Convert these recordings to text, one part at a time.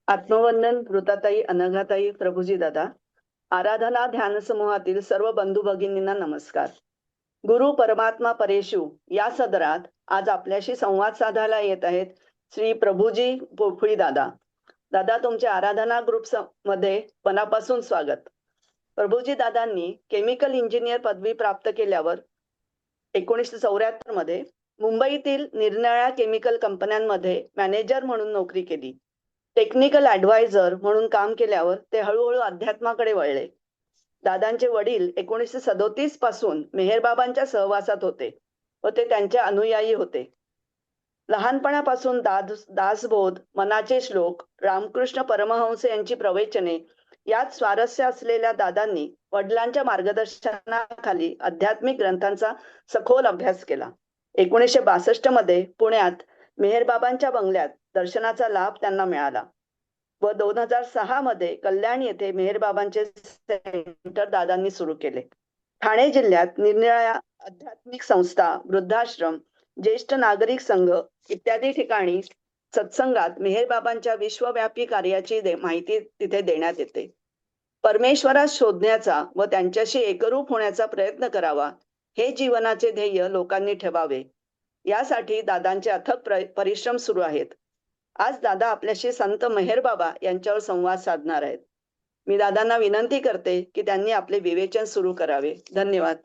आत्मवंदन वृताताई, अनघाताई, प्रभुजी दादा. आराधना ध्यान समूहातील सर्व बंधू भगिनींना नमस्कार. गुरु परमात्मा परेशू या सदरात आज आपल्याशी संवाद साधायला येत आहेत श्री प्रभुजी पोफळी दादा. दादा, तुमच्या आराधना ग्रुप मध्ये मनापासून स्वागत. प्रभुजी दादांनी केमिकल इंजिनियर पदवी प्राप्त केल्यावर 1974 मध्ये मुंबईतील निरनिराळ्या केमिकल कंपन्यांमध्ये मॅनेजर म्हणून नोकरी केली. टेक्निकल ॲडवायझर म्हणून काम केल्यावर ते हळूहळू अध्यात्माकडे वळले. दादांचे वडील 1937 पासून मेहेरबाबांच्या सहवासात होते व ते त्यांचे अनुयायी होते. लहानपणापासून दासबोध, मनाचे श्लोक, रामकृष्ण परमहंस यांची प्रवचने यात स्वारस्य असलेल्या दादांनी वडिलांच्या मार्गदर्शनाखाली आध्यात्मिक ग्रंथांचा सखोल अभ्यास केला. 1962 मध्ये पुण्यात मेहेरबाबांच्या बंगल्यात दर्शनाचा लाभ त्यांना मिळाला व 2006 मध्ये कल्याण येथे मेहेरबाबांचे सेंटर दादांनी सुरू केले. ठाणे जिल्ह्यात निरनिराळ्या आध्यात्मिक संस्था, वृद्धाश्रम, ज्येष्ठ नागरिक संघ इत्यादी ठिकाणी सत्संगात मेहेरबाबांच्या विश्वव्यापी कार्याची माहिती तिथे देण्यात येते. परमेश्वरास शोधण्याचा व त्यांच्याशी एकरूप होण्याचा प्रयत्न करावा हे जीवनाचे ध्येय लोकांनी ठेवावे, यासाठी दादांचे अथक परिश्रम सुरू आहेत. आज दादा आपल्याशी संत मेहेरबाबा यांच्यावर संवाद साधणार आहेत. मी दादांना विनंती करते की त्यांनी आपले विवेचन सुरू करावे. धन्यवाद.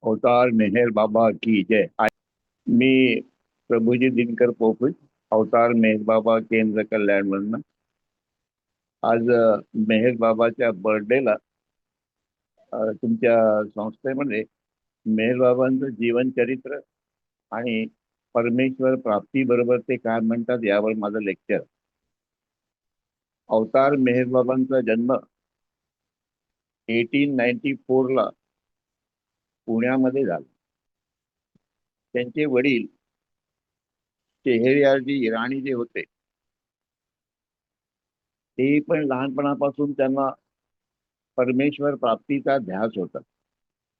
अवतार मेहेर बाबा की जय. मी प्रभुजी दिनकर पोफळ, अवतार मेहेर बाबा केंद्र कल्याण मधून. आज मेहेर बाबाच्या बर्थडेला तुमच्या संस्थेमध्ये मेहेर बाबांचं जीवनचरित्र आणि परमेश्वर प्राप्ती बरोबर ते काय म्हणतात यावर माझं लेक्चर. अवतार मेहेर बाबांचा जन्म 1894 ला पुण्यामध्ये झाला. त्यांचे वडील शेहरियारजी इराणी जे होते ते पण लहानपणापासून त्यांना परमेश्वर प्राप्तीचा ध्यास होता.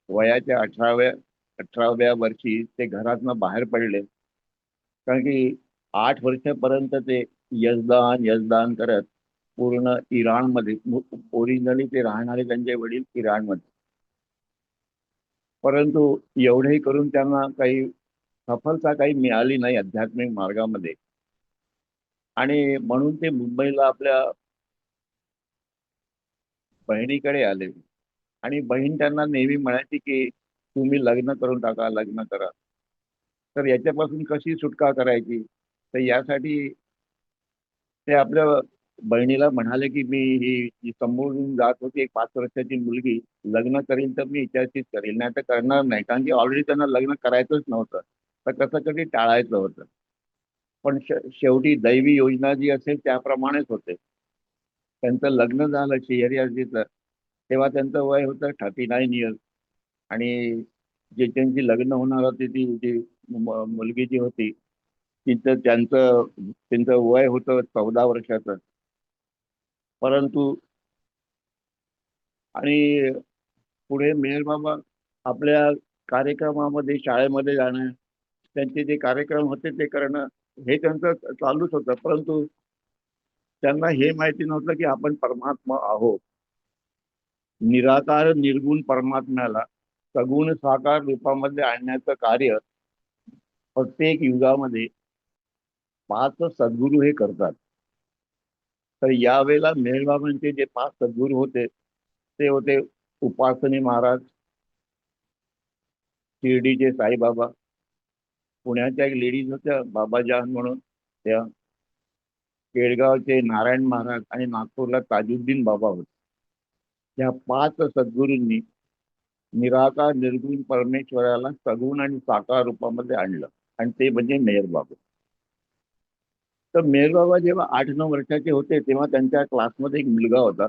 वयाच्या 18व्या वर्षी ते घरातनं बाहेर पडले, कारण की 8 वर्षापर्यंत ते यजदान करत पूर्ण इराणमध्ये, ओरिजिनली ते राहणारे त्यांचे वडील इराणमध्ये, परंतु एवढेही करून त्यांना काही सफलता काही मिळाली नाही आध्यात्मिक मार्गामध्ये. आणि म्हणून ते मुंबईला आपल्या बहिणीकडे आले आणि बहीण त्यांना नेहमी म्हणायची की तुम्ही लग्न करून टाका, लग्न करा. तर याच्यापासून कशी सुटका करायची, तर यासाठी ते आपल्या बहिणीला म्हणाले की मी ही समोरून जात होती एक 5 वर्षाची मुलगी, लग्न करीन तर मी हिच्याशीच करेल, नाही तर करणार नाही. कारण की ऑलरेडी त्यांना लग्न करायचंच नव्हतं, तर कसं कधी टाळायचं होतं. पण शेवटी दैवी योजना जी असेल त्याप्रमाणेच होते. त्यांचं लग्न झालं शेहरियारजीचं, तेव्हा त्यांचं वय होतं 39 इयर्स. आणि जे त्यांची लग्न होणार होती ती जी मुलगी जी होती त्यांचं वय होतं 14 वर्षाचं. परंतु आणि पुढे मेहेर बाबा आपल्या कार्यक्रमामध्ये, शाळेमध्ये जाणं, त्यांचे जे कार्यक्रम होते ते करणं, हे त्यांचं चालूच होतं. परंतु त्यांना हे माहिती नव्हतं की आपण परमात्मा आहोत. निराकार निर्गुण परमात्म्याला सगुण साकार रूपामध्ये आणण्याचं कार्य प्रत्येक युगामध्ये 5 सद्गुरू हे करतात. तर यावेळेला मेहेर बाबांचे जे 5 सद्गुरू होते ते होते उपासनी महाराज, शिर्डीचे साईबाबा, पुण्याच्या एक लेडीज होत्या बाबाजान म्हणून त्या, केळगावचे नारायण महाराज आणि नागपूरला ताजुद्दीन बाबा होते. या 5 सद्गुरूंनी निराकार निर्गुण परमेश्वराला सगुण आणि साकार रूपामध्ये आणलं, आणि ते म्हणजे मेहेर बाबा. तर मेहेर बाबा जेव्हा 8-9 वर्षाचे होते तेव्हा त्यांच्या क्लासमध्ये एक मुलगा होता,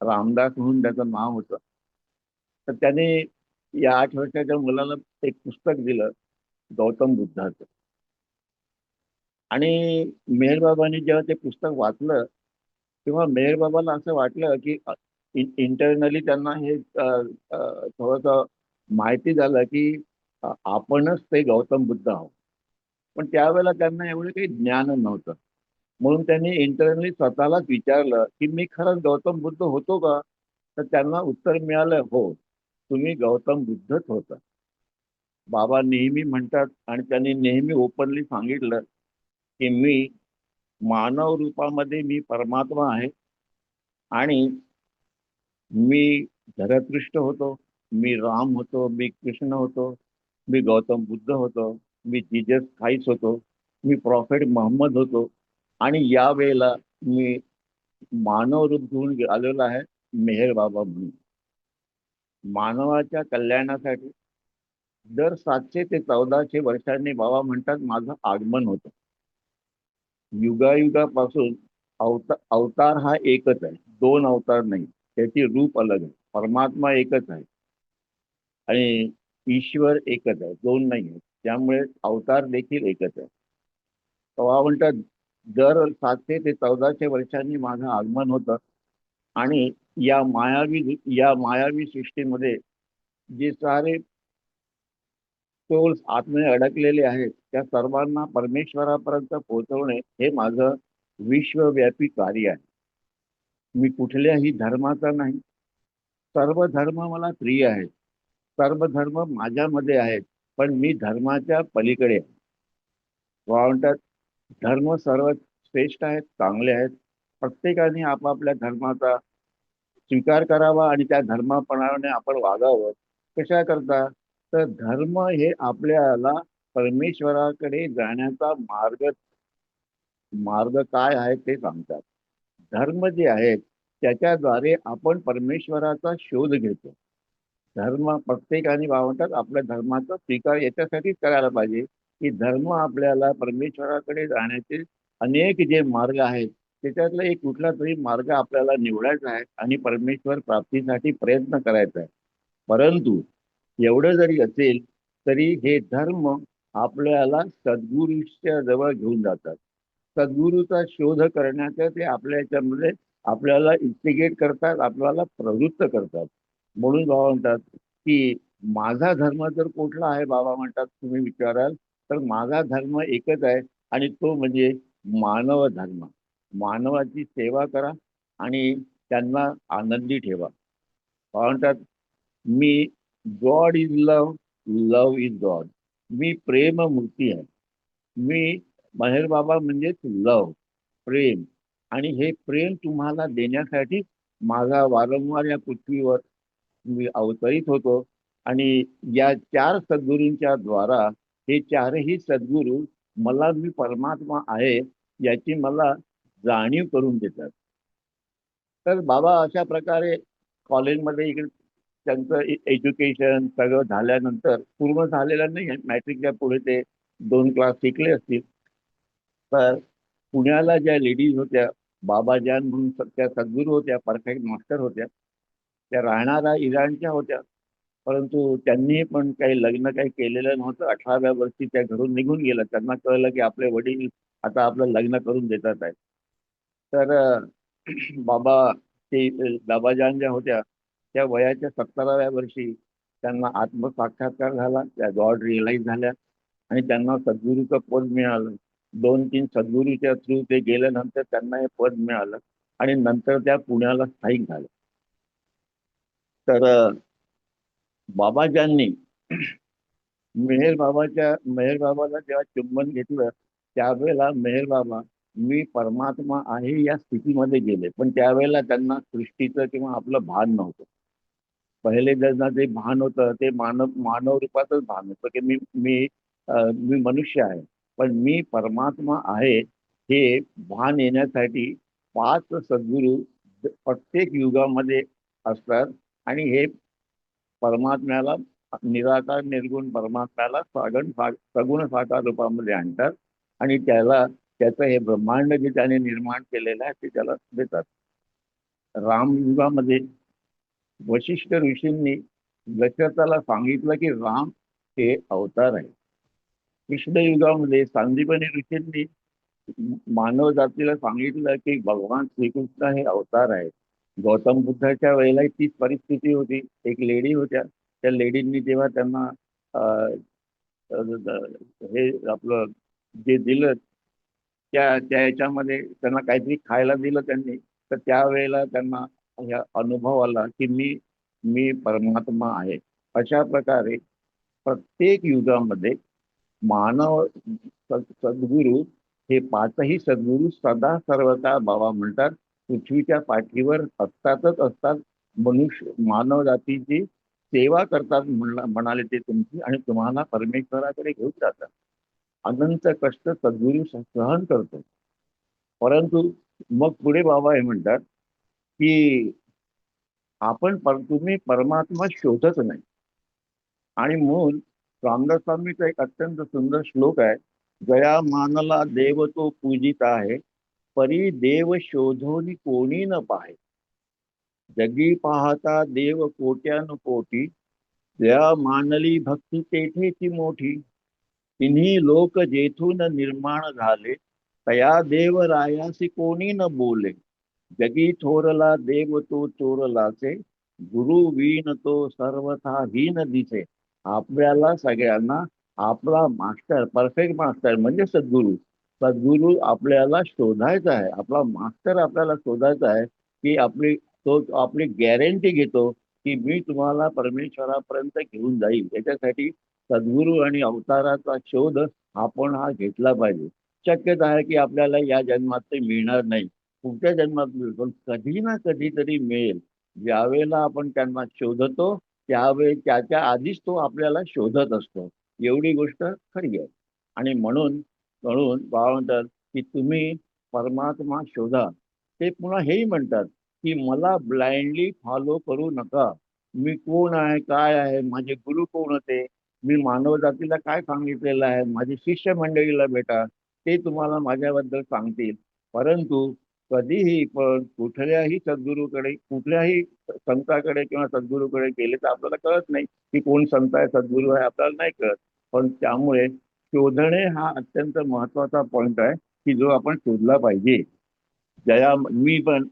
रामदास म्हणून त्याचं नाव होतं. तर त्याने या 8 वर्षाच्या मुलाला एक पुस्तक दिलं गौतम बुद्धाचं. आणि मेहेर बाबांनी जेव्हा ते पुस्तक वाचलं तेव्हा मेहेर बाबाला असं वाटलं की इंटरनली त्यांना हे थोडंसं माहिती झालं की आपणच ते गौतम बुद्ध आहोत. पण त्यावेळेला त्यांना एवढं काही ज्ञान नव्हतं. म्हणून त्यांनी इंटरनली स्वतःलाच विचारलं की मी खरंच गौतम बुद्ध होतो का? तर त्यांना उत्तर मिळालं, हो, तुम्ही गौतम बुद्धच होता. बाबा नेहमी म्हणतात आणि त्यांनी नेहमी ओपनली सांगितलं की मी मानव रूपामध्ये मी परमात्मा आहे आणि मी धरतृष्ट होतो, मी राम होतो, मी कृष्ण होतो, मी गौतम बुद्ध होतो, मी जीजस ख्राइस्ट होतो, मी प्रॉफेट मोहम्मद होतो आणि यावेळेला मी मानव रूप घेऊन आलेलो आहे मेहेर बाबा म्हणून. मानवाच्या कल्याणासाठी दर 700 ते 1400 वर्षांनी बाबा म्हणतात माझं आगमन होतं. युगायुगापासून अवतार हा एकच आहे, दोन अवतार नाही. त्याची रूप अलग आहे. परमात्मा एकच आहे आणि ईश्वर एकच आहे, दोन नाही आहे. त्यामुळे अवतार देखील एकच आहे. तेव्हा म्हणतात दर 700 ते 1400 वर्षांनी माझं आगमन होतं आणि या मायावी सृष्टीमध्ये जे सारे सोल्स आतमध्ये अडकलेले आहेत त्या सर्वांना परमेश्वरापर्यंत पोहोचवणे हे माझं विश्वव्यापी कार्य आहे. मी कुठल्याही धर्माचा नाही. सर्व धर्म मला प्रिय आहेत. सर्व धर्म माझ्यामध्ये आहेत. पण मी धर्माच्या पलीकडे आहे. म्हणतात धर्म सर्व श्रेष्ठ आहेत, चांगले आहेत. प्रत्येकाने आपापल्या धर्माचा स्वीकार करावा आणि त्या धर्माप्रमाणे आपण वागावं. कशा करता? तर धर्म हे आपल्याला परमेश्वराकडे जाण्याचा मार्ग मार्ग काय आहे ते सांगतात. धर्म जे आहेत त्याच्याद्वारे आपण परमेश्वराचा शोध घेतो. धर्म प्रत्येकाने म्हणतात आपल्या धर्माचा स्वीकार याच्यासाठीच करायला पाहिजे की धर्म आपल्याला परमेश्वराकडे जाण्याचे अनेक जे मार्ग आहेत त्याच्यातला एक कुठला तरी मार्ग आपल्याला निवडायचा आहे आणि परमेश्वर प्राप्तीसाठी प्रयत्न करायचा आहे. परंतु एवढं जरी असेल तरी हे धर्म आपल्याला सद्गुरूच्या जवळ घेऊन जातात. सद्गुरूचा शोध करण्याचं ते आपल्या याच्यामध्ये आपल्याला इन्स्टिगेट करतात, आपल्याला प्रवृत्त करतात. म्हणून बाबा म्हणतात की माझा धर्म जर कुठला आहे बाबा म्हणतात तुम्ही विचाराल तर माझा धर्म एकच आहे आणि तो म्हणजे मानव धर्म. मानवाची सेवा करा आणि त्यांना आनंदी ठेवा. बाबा म्हणतात मी God is love, love is God. मी प्रेम मूर्ती आहे. मी महेर बाबा म्हणजेच लव, प्रेम. आणि हे प्रेम तुम्हाला देण्यासाठी माझा वारंवार या पृथ्वीवर मी अवतरित होतो आणि या चार सद्गुरूंच्या द्वारा हे चारही सद्गुरू मला मी परमात्मा आहे याची मला जाणीव करून देतात. तर बाबा अशा प्रकारे कॉलेजमध्ये इकडे त्यांचं एज्युकेशन सगळं झाल्यानंतर पूर्ण झालेलं नाही आहे. मॅट्रिकच्या पुढे ते 2 क्लास शिकले असतील. तर पुण्याला ज्या लेडीज होत्या बाबाजान म्हणून त्या सद्गुरू होत्या, परफेक्ट मास्टर होत्या. त्या राहणाऱ्या इराणच्या होत्या. परंतु त्यांनी पण काही लग्न काही केलेलं नव्हतं. 18व्या वर्षी त्या घरून निघून गेल्या. त्यांना कळलं की आपले वडील आता आपलं लग्न करून देतात आहेत. तर बाबा ते बाबाजान ज्या होत्या त्या वयाच्या 17व्या वर्षी त्यांना आत्मसाक्षात्कार झाला. त्या गॉड रिअलाइज झाल्या आणि त्यांना सद्गुरूचं पद मिळालं. 2-3 सद्गुरूच्या थ्रू ते गेल्यानंतर त्यांना हे पद मिळालं आणि नंतर त्या पुण्याला स्थायिक झाल्या. तर बाबाजांनी मेहेर बाबाला जेव्हा चुंबन घेतलं त्यावेळेला मेहेर बाबा मी परमात्मा आहे या स्थितीमध्ये गेले. पण त्यावेळेला त्यांना सृष्टीचं किंवा आपलं भान नव्हतं. पहिले ज्यांना जे भान होतं ते मानव रूपातच भान होतं की मी मी मी मनुष्य आहे. पण मी परमात्मा आहे हे भान येण्यासाठी 5 सद्गुरू प्रत्येक युगामध्ये असतात आणि हे परमात्म्याला निराकार निर्गुण परमात्म्याला सगुण साकार रूपामध्ये आणतात आणि त्याचं हे ब्रह्मांड जे त्याने निर्माण केलेलं आहे ते त्याला देतात. रामयुगामध्ये वशिष्ठ ऋषींनी दशरथाला सांगितलं की राम हे अवतार आहे. कृष्ण युगामध्ये सांदीपनी ऋषींनी मानव जातीला सांगितलं की भगवान श्रीकृष्ण हे अवतार आहे. गौतम बुद्धाच्या वेळेला तीच परिस्थिती होती. एक लेडी होत्या. त्या लेडींनी जेव्हा त्यांना हे आपलं जे दिलं त्या त्या याच्यामध्ये त्यांना काहीतरी खायला दिलं त्यांनी, तर त्यावेळेला त्यांना ह्या अनुभव आला की मी परमात्मा आहे. अशा प्रकारे प्रत्येक युगामध्ये मानव सद्गुरू हे पाचही सद्गुरू सदा सर्वता बाबा म्हणतात पृथ्वीच्या पाठीवर असतातच असतात. मनुष्य मानव जातीची सेवा करतात म्हणाले ते तुमची, आणि तुम्हाला परमेश्वराकडे घेऊन जातात. अनंत कष्ट सद्गुरू सहन करतो. परंतु मग पुढे बाबा हे म्हणतात की तुम्ही परमात्मा शोधत नाही. आणि म्हणून रामदास स्वामीचा एक अत्यंत सुंदर श्लोक आहे, जया मानला देव तो पूजित आहे, परी देव शोधोनी कोणी न पाहे. जगी पाहता देव कोट्यानुकोटी, जया मानली भक्ती तेथेची मोठी. तिन्ही लोक जेथून निर्माण झाले, तया देव रायासी कोणी न बोले. जगी थोरला देव तो चोरलाचे, गुरु वीण तो सर्वथा हीन दिसे. आपल्याला सगळ्यांना आपला मास्टर, परफेक्ट मास्टर म्हणजे सद्गुरू आपल्याला शोधायचा आहे. आपला मास्टर आपल्याला शोधायचा आहे की आपली गॅरंटी घेतो की मी तुम्हाला परमेश्वरापर्यंत घेऊन जाईल. याच्यासाठी सद्गुरू आणि अवताराचा शोध आपण हा घेतला पाहिजे. शक्यता आहे की आपल्याला या जन्मात ते मिळणार नाही, पुढच्या जन्मात मिळेल, पण कधी ना कधीतरी मिळेल. ज्यावेळेला आपण त्यांना शोधतो त्यावेळी त्याच्या आधीच तो आपल्याला शोधत असतो. एवढी गोष्ट खरी आहे. आणि म्हणून म्हणून बाबा म्हणतात की तुम्ही परमात्मा शोधा. ते पुन्हा हेही म्हणतात की मला ब्लाइंडली फॉलो करू नका. मी कोण आहे, काय आहे, माझे गुरु कोण होते, मी मानव जातीला काय सांगितलेलं आहे, माझी शिष्य मंडळीला भेटा, ते तुम्हाला माझ्याबद्दल सांगतील. परंतु कधीही पण कुठल्याही सद्गुरूकडे, कुठल्याही संताकडे किंवा सद्गुरूकडे गेले तर आपल्याला कळत नाही की कोण संत आहे, सद्गुरू आहे, आपल्याला नाही कळत. पण त्यामुळे शोधणे हा अत्यंत महत्वाचा पॉइंट आहे की जो आपण शोधला पाहिजे. मी पण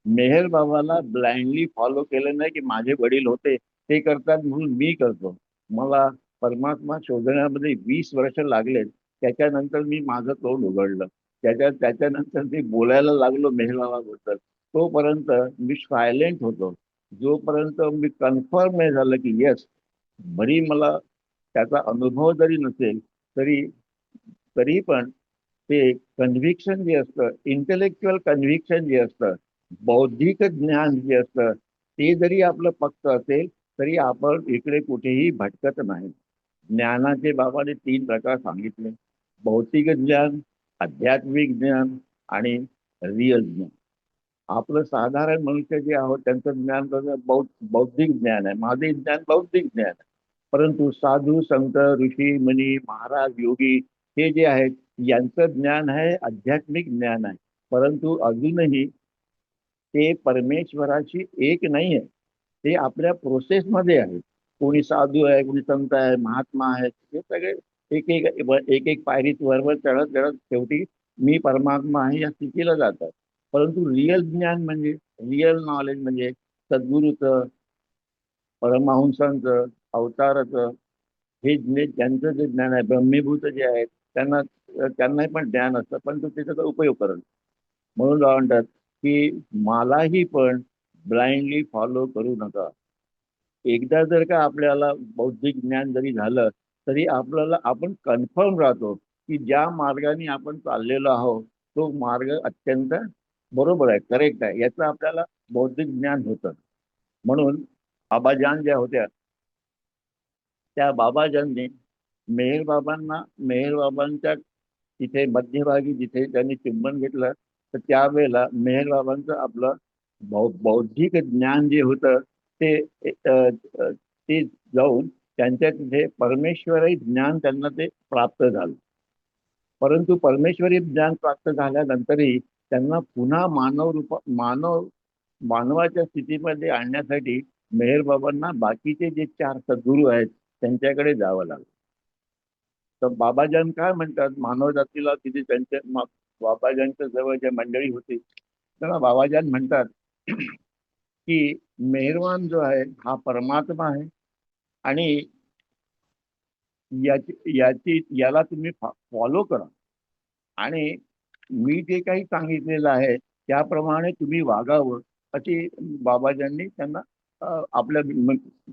मेहर बाबाला ब्लाइंडली फॉलो केलं नाही की माझे वडील होते ते करतात म्हणून मी करतो. मला परमात्मा शोधण्यामध्ये 20 वर्ष लागलेत. त्याच्यानंतर मी माझं तोंड उघडलं. त्याच्यानंतर मी बोलायला लागलो मेहर बाबाबद्दल. तोपर्यंत मी सायलेंट होतो. जोपर्यंत मी कन्फर्म नाही झालं की येस, भरी मला त्याचा अनुभव जरी नसेल तरी तरी पण ते कन्व्हिक्शन जे असतं, इंटेलेक्च्युअल कन्व्हिक्शन जे असतं, बौद्धिक ज्ञान जे असतं, ते जरी आपलं पक्क असेल तरी आपण इकडे कुठेही भटकत नाही. ज्ञानाचे बाबाने 3 प्रकार सांगितले, भौतिक ज्ञान, आध्यात्मिक ज्ञान आणि रिअल ज्ञान. आपलं साधारण मनुष्य जे आहोत त्यांचं ज्ञान कसं बौद्धिक ज्ञान आहे. माझे ज्ञान बौद्धिक ज्ञान आहे. परंतु साधू संत ऋषी मुनी महाराज योगी हे जे आहेत यांचं ज्ञान आहे आध्यात्मिक ज्ञान आहे. परंतु अजूनही ते परमेश्वराशी एक नाही आहे. ते आपल्या प्रोसेसमध्ये आहे. कोणी साधू आहे, कोणी संत आहे, महात्मा आहे, हे सगळे एक एक एक एक पायरीत वरवर चढत चढत शेवटी मी परमात्मा आहे या स्थितीला जातात. परंतु रिअल ज्ञान म्हणजे, रिअल नॉलेज म्हणजे सद्गुरूचं, परमहंसांचं, अवताराचं, हे ज्यांचं जे ज्ञान आहे, ब्रह्मीभूत जे आहेत त्यांना त्यांनाही पण ज्ञान असतं, पण तो त्याचा उपयोग करत. म्हणून म्हणतात की मलाही पण ब्लाइंडली फॉलो करू नका. एकदा जर का आपल्याला बौद्धिक ज्ञान जरी झालं तरी आपण कन्फर्म राहतो की ज्या मार्गाने आपण चाललेलो आहोत तो मार्ग अत्यंत बरोबर आहे, करेक्ट आहे, याचं आपल्याला बौद्धिक ज्ञान होतं. म्हणून बाबाजान ज्या होत्या त्या बाबाजांनी मेहर बाबांच्या तिथे मध्यभागी जिथे त्यांनी चुंबन घेतलं तर त्यावेळेला मेहर बाबांचं आपलं बौद्धिक ज्ञान जे होतं ते ते जाऊन त्यांच्या तिथे परमेश्वरी ज्ञान त्यांना ते प्राप्त झालं. परंतु परमेश्वरी ज्ञान प्राप्त झाल्यानंतरही त्यांना पुन्हा मानवाच्या स्थितीमध्ये आणण्यासाठी मेहर बाबांना बाकीचे जे 4 सद्गुरू आहेत त्यांच्याकडे जावं लागलं. तर बाबाजान काय म्हणतात मानव जातीला तिथे बाबाजांच्या जवळ ज्या मंडळी होती त्यांना बाबाजान म्हणतात की मेहरबान जो आहे हा परमात्मा आहे आणि याला तुम्ही फॉलो करा आणि मी जे काही सांगितलेलं आहे त्याप्रमाणे तुम्ही वागावं अशी बाबाजांनी त्यांना आपल्या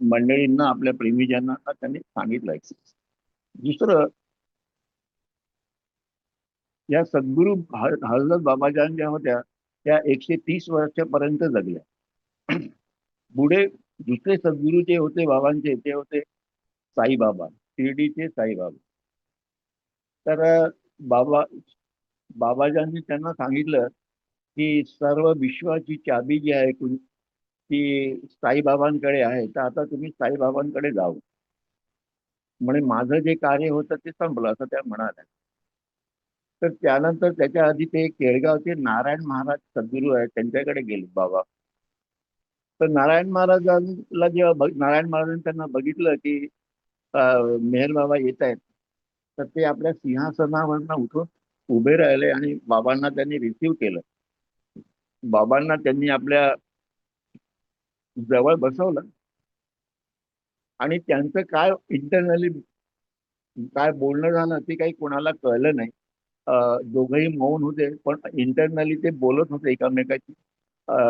मंडळींना, आपल्या प्रेमीजांना त्यांनी सांगितलंय. दुसरं, या सद्गुरू हजरत बाबाजान ज्या होत्या त्या 130 वर्षापर्यंत जगल्या. पुढे दुसरे सद्गुरू जे होते बाबांचे ते होते साईबाबा, शिर्डीचे साईबाबा. तर बाबा बाबाजांनी त्यांना सांगितलं की सर्व विश्वाची चाबी जी आहे ती साईबाबांकडे आहे, तर आता तुम्ही साईबाबांकडे जाऊ. म्हणे माझं जे कार्य होतं ते संपलं असं त्या म्हणाल्या. तर त्यानंतर त्याच्या आधी ते केळगावचे नारायण महाराज सद्गुरू आहेत त्यांच्याकडे गेले बाबा. तर नारायण महाराजांना जेव्हा नारायण महाराजांनी त्यांना बघितलं की मेहर बाबा येत आहेत, तर ते आपल्या सिंहासनावरनं उठून उभे राहिले आणि बाबांना त्यांनी रिसीव्ह केलं. बाबांना त्यांनी आपल्या जवळ बसवलं आणि त्यांचं काय इंटरनली काय बोलणं झालं ते काही कोणाला कळलं नाही. दोघंही मौन होते, पण इंटरनली ते बोलत होते एकमेकाची.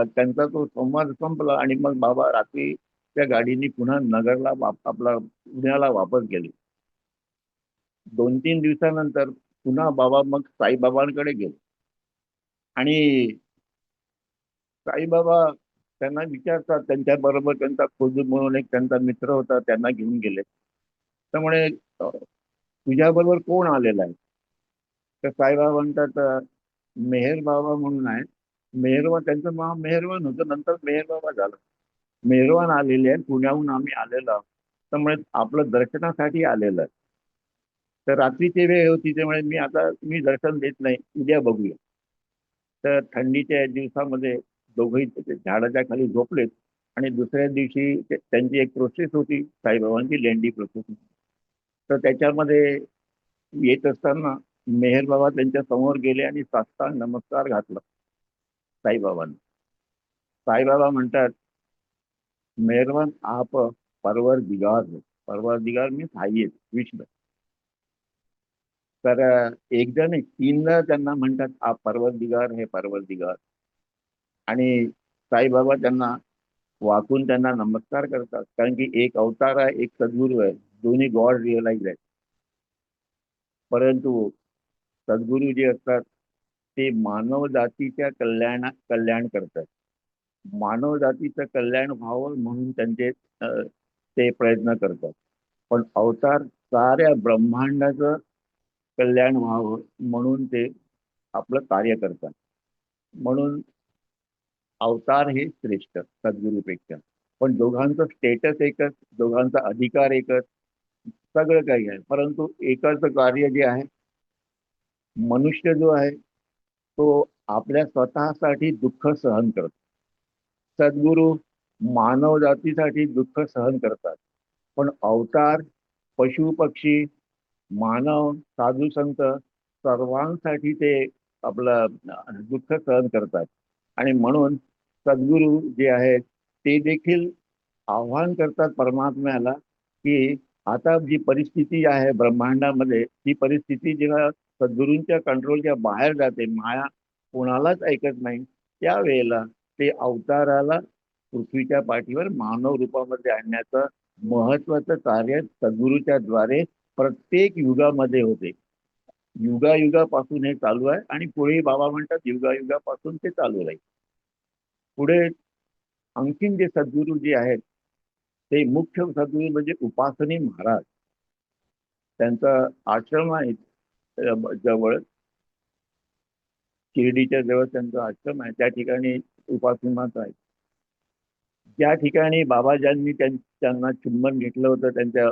त्यांचा तो संवाद संपला आणि मग बाबा रात्री त्या गाडीने पुन्हा नगरला आपला पुण्याला वापस गेले. 2-3 दिवसानंतर पुन्हा बाबा मग साईबाबांकडे गेले आणि साईबाबा त्यांना विचारतात, त्यांच्या बरोबर त्यांचा खुद म्हणून एक त्यांचा मित्र होता त्यांना घेऊन गेले. त्यामुळे तुझ्या बरोबर कोण आलेला आहे? तर साईबाबा म्हणतात मेहर बाबा म्हणून आहे. मेहरवान, त्यांचं नाव मेहरवान होतं, नंतर मेहर बाबा झालं. मेहरवान आलेले आहे, पुण्याहून आम्ही आलेलो आहोत, त्यामुळे आपलं दर्शनासाठी आलेलं आहे. तर रात्रीची वेळ होती त्यामुळे मी दर्शन देत नाही, उद्या बघूया. तर थंडीच्या दिवसामध्ये दोघंही झाडाच्या खाली झोपलेत आणि दुसऱ्या दिवशी त्यांची एक प्रोसेस होती, साईबाबांची लेंडी प्रोसेस होती. तर त्याच्यामध्ये येत असताना मेहर बाबा त्यांच्या समोर गेले आणि साष्टांग नमस्कार घातला साईबाबांना. साईबाबा म्हणतात, मेहरबान आप परवरदिगार हो. परवरदिगार मीन्स हायेस्ट, विष्णू. तर एकदा नाही, 3दा त्यांना म्हणतात आप परवरदिगार हे परवरदिगार. आणि साईबाबा त्यांना वाकून त्यांना नमस्कार करतात, कारण की एक अवतार आहे, एक सद्गुरू आहे, दोन्ही गॉड रिअलाइज आहेत. परंतु सद्गुरू जे असतात ते मानव जातीच्या कल्याण करतात. मानव जातीचं कल्याण व्हावं म्हणून ते प्रयत्न करतात. पण अवतार साऱ्या ब्रह्मांडाचं कल्याण व्हावं म्हणून ते आपलं कार्य करतात. म्हणून अवतार हे श्रेष्ठ सद्गुरूपेक्षा. पण दोघांचं स्टेटस एकच, दोघांचा अधिकार एकच, सगळं काही आहे. परंतु एकाचं कार्य जे आहे, मनुष्य जो आहे तो आपल्या स्वतःसाठी दुःख सहन करतो. सद्गुरू मानव जातीसाठी दुःख सहन करतात. पण अवतार पशु पक्षी, मानव, साधू संत सर्वांसाठी ते आपलं दुःख सहन करतात. आणि म्हणून सद्गुरू जे आहेत ते देखील आव्हान करतात परमात्म्याला की आता जी परिस्थिती आहे ब्रह्मांडामध्ये, ती परिस्थिती जेव्हा सद्गुरूंच्या कंट्रोलच्या बाहेर जाते, माया कोणालाच ऐकत नाही, त्यावेळेला ते अवताराला पृथ्वीच्या पाठीवर मानव रूपामध्ये आणण्याचं महत्वाचं कार्य सद्गुरूच्या द्वारे प्रत्येक युगामध्ये होते. युगायुगापासून हे चालू आहे आणि पुढे बाबा म्हणतात युगायुगापासून ते चालू राहील. पुढे आणखीन जे सद्गुरू जे आहेत ते मुख्य सद्गुरू म्हणजे उपासनी महाराज. त्यांचा आश्रम आहे जवळ, शिर्डीच्या जवळ त्यांचा आश्रम आहे. त्या ठिकाणी उपासनाच आहे. ज्या ठिकाणी बाबाजांनी त्यांना चुंबन घेतलं होतं त्यांच्या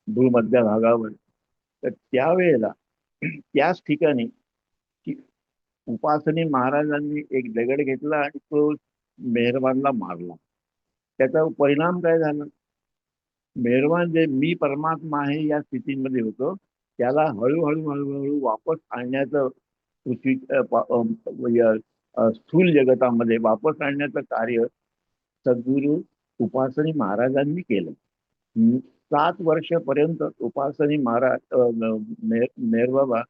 भूमध्य भागावर, तर त्यावेळेला त्याच ठिकाणी उपासनी महाराजांनी एक दगड घेतला आणि तो मेहरबानला मारला. त्याचा परिणाम काय झाला? मेहरबान जे मी परमात्मा आहे या स्थितीमध्ये होतो, त्याला हळूहळू हळूहळू वापस आणण्याचं पृथ्वी स्थूल जगतामध्ये वापस आणण्याचं कार्य सद्गुरू उपासनी महाराजांनी केलं. 7 वर्षापर्यंत उपासनी महाराज मेहरबाबा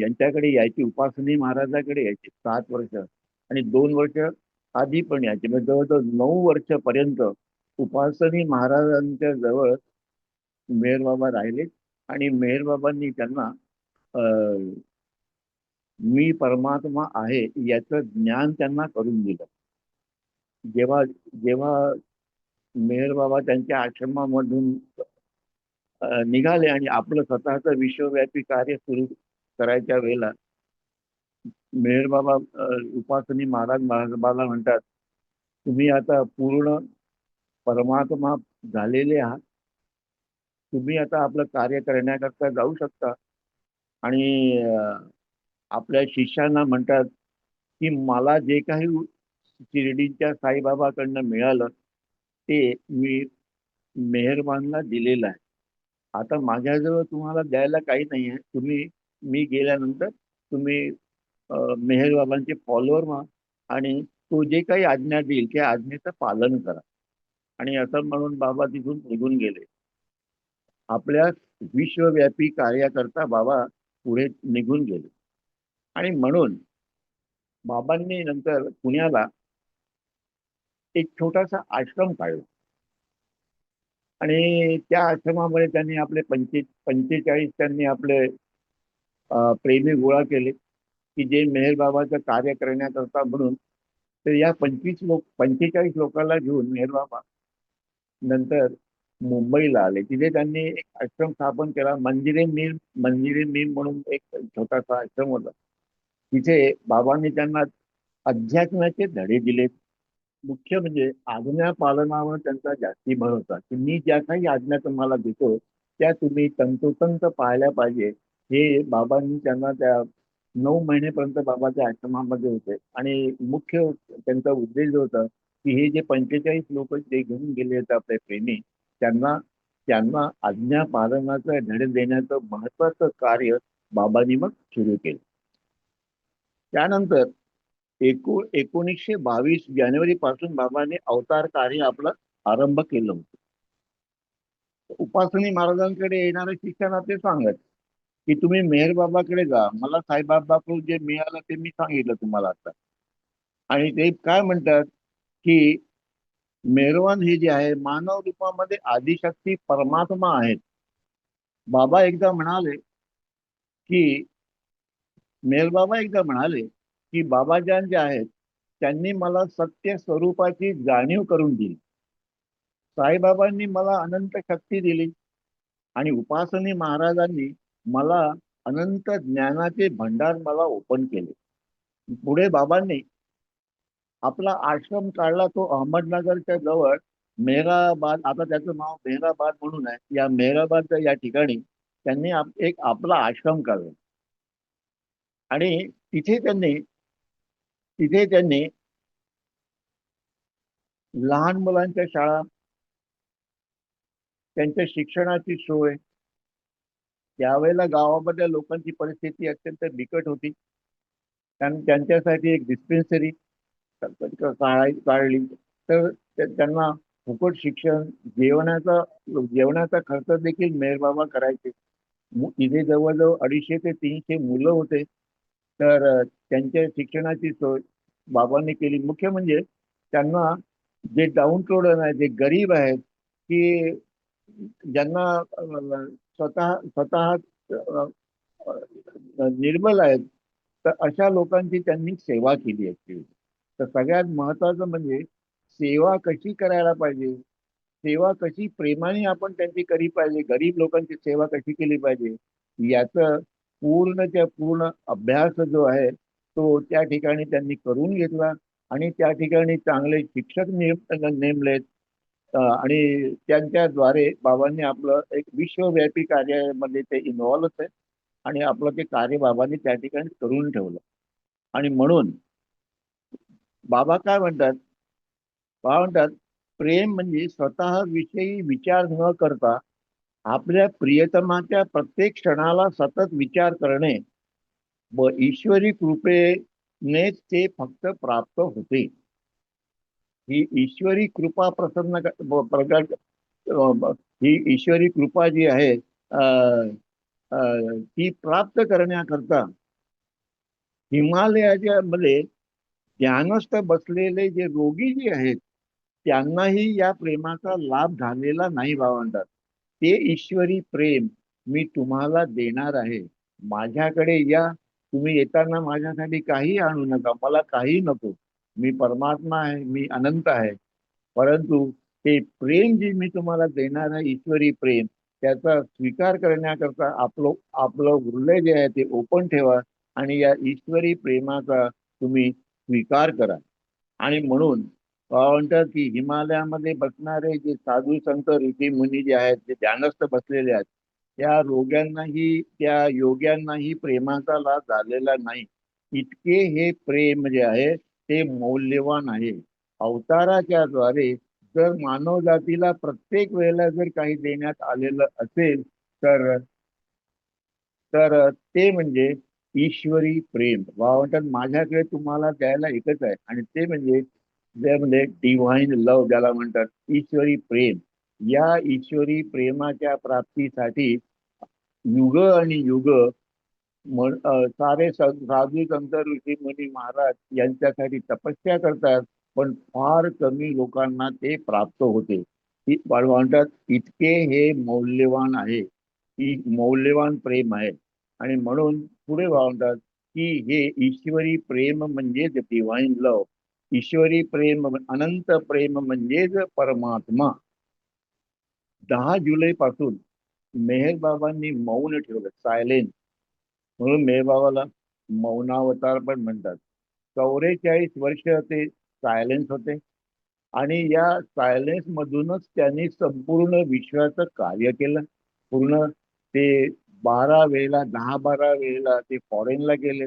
यांच्याकडे यायची, उपासनी महाराजाकडे यायची 7 वर्ष, आणि 2 वर्ष आधी पण यायचे. म्हणजे जवळजवळ 9 वर्षापर्यंत उपासनी महाराजांच्या जवळ मेहरबाबा राहिले. आणि मेहरबाबांनी त्यांना अं, मी परमात्मा आहे याचं ज्ञान त्यांना करून दिलं. जेव्हा जेव्हा मेहरबाबा त्यांच्या आश्रमामधून निघाले आणि आपलं स्वतःचं विश्वव्यापी कार्य सुरू करायच्या वेळेला मेहरबाबा उपासनी महाराज महाराजाला म्हणतात, तुम्ही आता पूर्ण परमात्मा झालेले आहात, तुम्ही आता आपलं कार्य करण्याकरता जाऊ शकता. आणि आपल्या शिष्यांना म्हणतात की मला जे काही शिर्डीच्या साईबाबाकडनं मिळालं ते मी मेहरबानला दिलेलं आहे. आता माझ्याजवळ तुम्हाला द्यायला काही नाही आहे. मी गेल्यानंतर तुम्ही मेहरबाबांचे फॉलोअर व्हा आणि तो जे काही आज्ञा देईल त्या आज्ञेचं पालन करा. आणि असं म्हणून बाबा तिथून निघून गेले. आपल्या विश्वव्यापी कार्याकरता बाबा पुढे निघून गेले. आणि म्हणून बाबांनी नंतर पुण्याला एक छोटासा आश्रम काढला आणि त्या आश्रमामध्ये त्यांनी आपले 45 त्यांनी आपले प्रेमी गोळा केले की जे मेहरबाबाचं कार्य करण्याकरता म्हणून. तर या 45 लोकांना घेऊन मेहरबाबा नंतर मुंबईला आले. तिथे त्यांनी एक आश्रम स्थापन केला, मंजिरे मीर म्हणून एक छोटासा आश्रम होता. तिथे बाबांनी त्यांना अध्यात्माचे धडे दिलेत. मुख्य म्हणजे आज्ञा पालनावर त्यांचा जास्ती भर होता की मी ज्या काही आज्ञा तुम्हाला देतो त्या तुम्ही तंतोतंत पाळल्या पाहिजे. हे बाबांनी त्यांना त्या 9 महिनेपर्यंत बाबाच्या आश्रमामध्ये होते. आणि मुख्य त्यांचा उद्देश जो होता की हे जे 45 लोक जे घेऊन गेले होते आपले प्रेमी, त्यांना त्यांना आज्ञा पालनाचा धडे देण्याचं महत्वाचं कार्य बाबांनी मग सुरू केलं. त्यानंतर 1922 जानेवारी पासून बाबांनी अवतार कार्य आपलं आरंभ केलं होतं. उपासनी महाराजांकडे येणाऱ्या शिष्यांना ते सांगत की तुम्ही मेहरबाबाकडे जा, मला साईबाबाकडून जे मिळालं ते मी सांगितलं तुम्हाला आता. आणि ते काय म्हणतात की मेहरबान हे जे आहे मानव रूपामध्ये आदिशक्ती परमात्मा आहेत. बाबा एकदा म्हणाले की मेहरबाबा एकदा म्हणाले की बाबाजान जे आहेत त्यांनी मला सत्य स्वरूपाची जाणीव करून दिली. साईबाबांनी मला अनंत शक्ती दिली आणि उपासनी महाराजांनी मला अनंत ज्ञानाचे भंडार मला ओपन केले. पुढे बाबांनी आपला आश्रम काढला तो अहमदनगरच्या जवळ मेहराबाद, आता त्याचं नाव मेहराबाद म्हणून आहे. या मेहराबादच्या या ठिकाणी त्यांनी एक आपला आश्रम काढला. आणि तिथे त्यांनी लहान मुलांच्या शाळा, त्यांच्या शिक्षणाची सोय. त्यावेळेला गावामधल्या लोकांची परिस्थिती अत्यंत बिकट होती. त्यांच्यासाठी एक डिस्पेन्सरी काढली. तर त्यांना फुकट शिक्षण, जेवणाचा खर्च देखील मेहरबाबा करायचे. तिथे जवळजवळ 250 ते 300 मुलं होते. तर त्यांच्या शिक्षणाची सोय बाबांनी केली. मुख्य म्हणजे त्यांना जे डाऊन ट्रोडन आहे, जे गरीब आहेत, की ज्यांना स्वतः निर्बल आहेत, तर अशा लोकांची त्यांनी सेवा केली असते. तर सगळ्यात महत्वाचं म्हणजे सेवा कशी करायला पाहिजे, सेवा कशी प्रेमाने आपण त्यांची केली पाहिजे, गरीब लोकांची सेवा कशी केली पाहिजे, याचं पूर्णच्या पूर्ण अभ्यास जो आहे तो त्या ठिकाणी त्यांनी करून घेतला. आणि त्या ठिकाणी चांगले शिक्षक नेमलेत. आणि त्यांच्याद्वारे बाबांनी आपलं एक विश्वव्यापी कार्यामध्ये ते इन्व्हॉल्व होते आणि आपलं ते कार्य बाबांनी त्या ठिकाणी करून ठेवलं. आणि म्हणून बाबा काय म्हणतात, बाबा म्हणतात प्रेम म्हणजे स्वतः विषयी विचार न करता आपल्या प्रियतमाच्या प्रत्येक क्षणाला सतत विचार करणे व ईश्वरी कृपेनेच ते फक्त प्राप्त होते. ही ईश्वरी कृपा प्रगट ही ईश्वरी कृपा जी आहे ती प्राप्त करण्याकरता हिमालयाच्या मध्ये ध्यानस्थ बसलेले जे रोगी जे आहेत त्यांनाही या प्रेमाचा लाभ झालेला नाही भावंडात. ते ईश्वरी प्रेम मी तुम्हाला देणार आहे. माझ्याकडे या. तुम्ही येताना माझ्यासाठी काही आणू नका, मला काही नको. मी परमात्मा आहे, मी अनंत आहे. परंतु ते प्रेम जे मी तुम्हाला देणार आहे ईश्वरी प्रेम, त्याचा स्वीकार करण्याकरता आपलं आपलं हृदय जे आहे ते ओपन ठेवा आणि या ईश्वरी प्रेमाचा तुम्ही स्वीकार करा. आणि म्हणून म्हणतात की हिमालयामध्ये बसणारे जे साधू संत ऋषी मुनी जे आहेत जे ध्यानस्थ बसलेले आहेत त्या रोग्यांनाही त्या योग्यांनाही प्रेमाचा लाभ झालेला नाही. इतके हे प्रेम जे आहे ते मौल्यवान आहे. अवताराच्या द्वारे जर मानव जातीला प्रत्येक वेळेला जर काही देण्यात आलेलं असेल तर तर ते म्हणजे ईश्वरी प्रेम. म्हणतात माझ्याकडे तुम्हाला द्यायला एकच आहे आणि ते म्हणजे म्हणजे डिव्हाइन लव्ह ज्याला म्हणतात, ईश्वरी प्रेम. या ईश्वरी प्रेमाच्या प्राप्तीसाठी युग आणि युग सारे साधू संत ऋषी मुनी महाराज यांच्यासाठी तपस्या करतात, पण फार कमी लोकांना ते प्राप्त होते. म्हणतात इतके हे मौल्यवान आहे, ही मौल्यवान प्रेम आहे. आणि म्हणून पुढे म्हणतात की हे ईश्वरी प्रेम म्हणजेच डिव्हाइन लव्ह. ईश्वरी प्रेम अनंत प्रेम म्हणजेच परमात्मा. 10 जुलै पासून मेहर बाबांनी मौन ठेवलं, सायलेन्स. म्हणून मेहर बाबाला मौनावतार पण म्हणतात. 44 वर्ष ते सायलेन्स होते आणि या सायलेन्स मधूनच त्यांनी संपूर्ण विश्वाचं कार्य केलं. पूर्ण ते 12 वेळेला 10-12 वेळेला ते फॉरेनला गेले.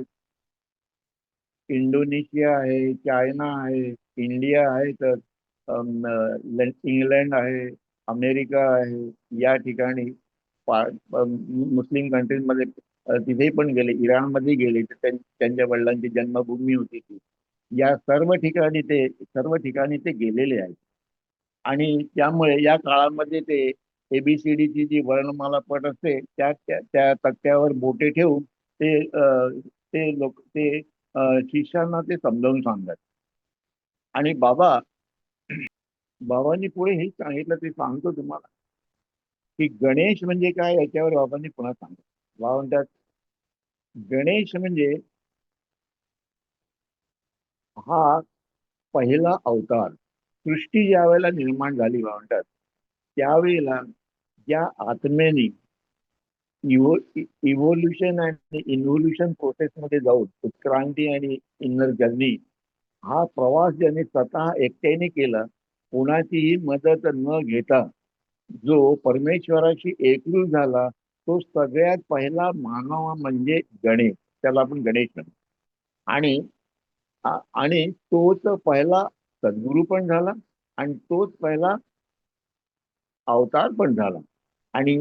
इंडोनेशिया आहे, चायना आहे, इंडिया आहे, तर इंग्लंड आहे, अमेरिका आहे. या ठिकाणी मुस्लिम कंट्रीजमध्ये तिथे पण गेले, इराणमध्ये गेले, तर त्यांच्या वडिलांची जन्मभूमी होती ती. या सर्व ठिकाणी ते गेलेले आहेत. आणि त्यामुळे या काळामध्ये ते ABCDची जी वर्णमाला पट असते त्या तक्त्यावर बोटे ठेवून ते लोक ते शिष्यांना ते समजावून सांगतात. आणि बाबांनी पुढे हे सांगितलं, ते सांगतो तुम्हाला की गणेश म्हणजे काय याच्यावर बाबांनी पुन्हा सांगतो. बाबा म्हणतात गणेश म्हणजे हा पहिला अवतार. सृष्टी ज्या वेळेला निर्माण झाली बाबा म्हणतात त्यावेळेला ज्या आत्मेने इव्होल्युशन आणि इन्व्होल्युशन प्रोसेसमध्ये जाऊन उत्क्रांती आणि इनर जर्नी हा प्रवास ज्याने स्वतः एकट्याने केला, कोणाचीही मदत न घेता जो परमेश्वराशी एकरूप झाला, तो सगळ्यात पहिला मानव म्हणजे गणेश. त्याला आपण गणेश म्हणतो. आणि आणि तोच पहिला सद्गुरू पण झाला आणि तोच पहिला अवतार पण झाला. आणि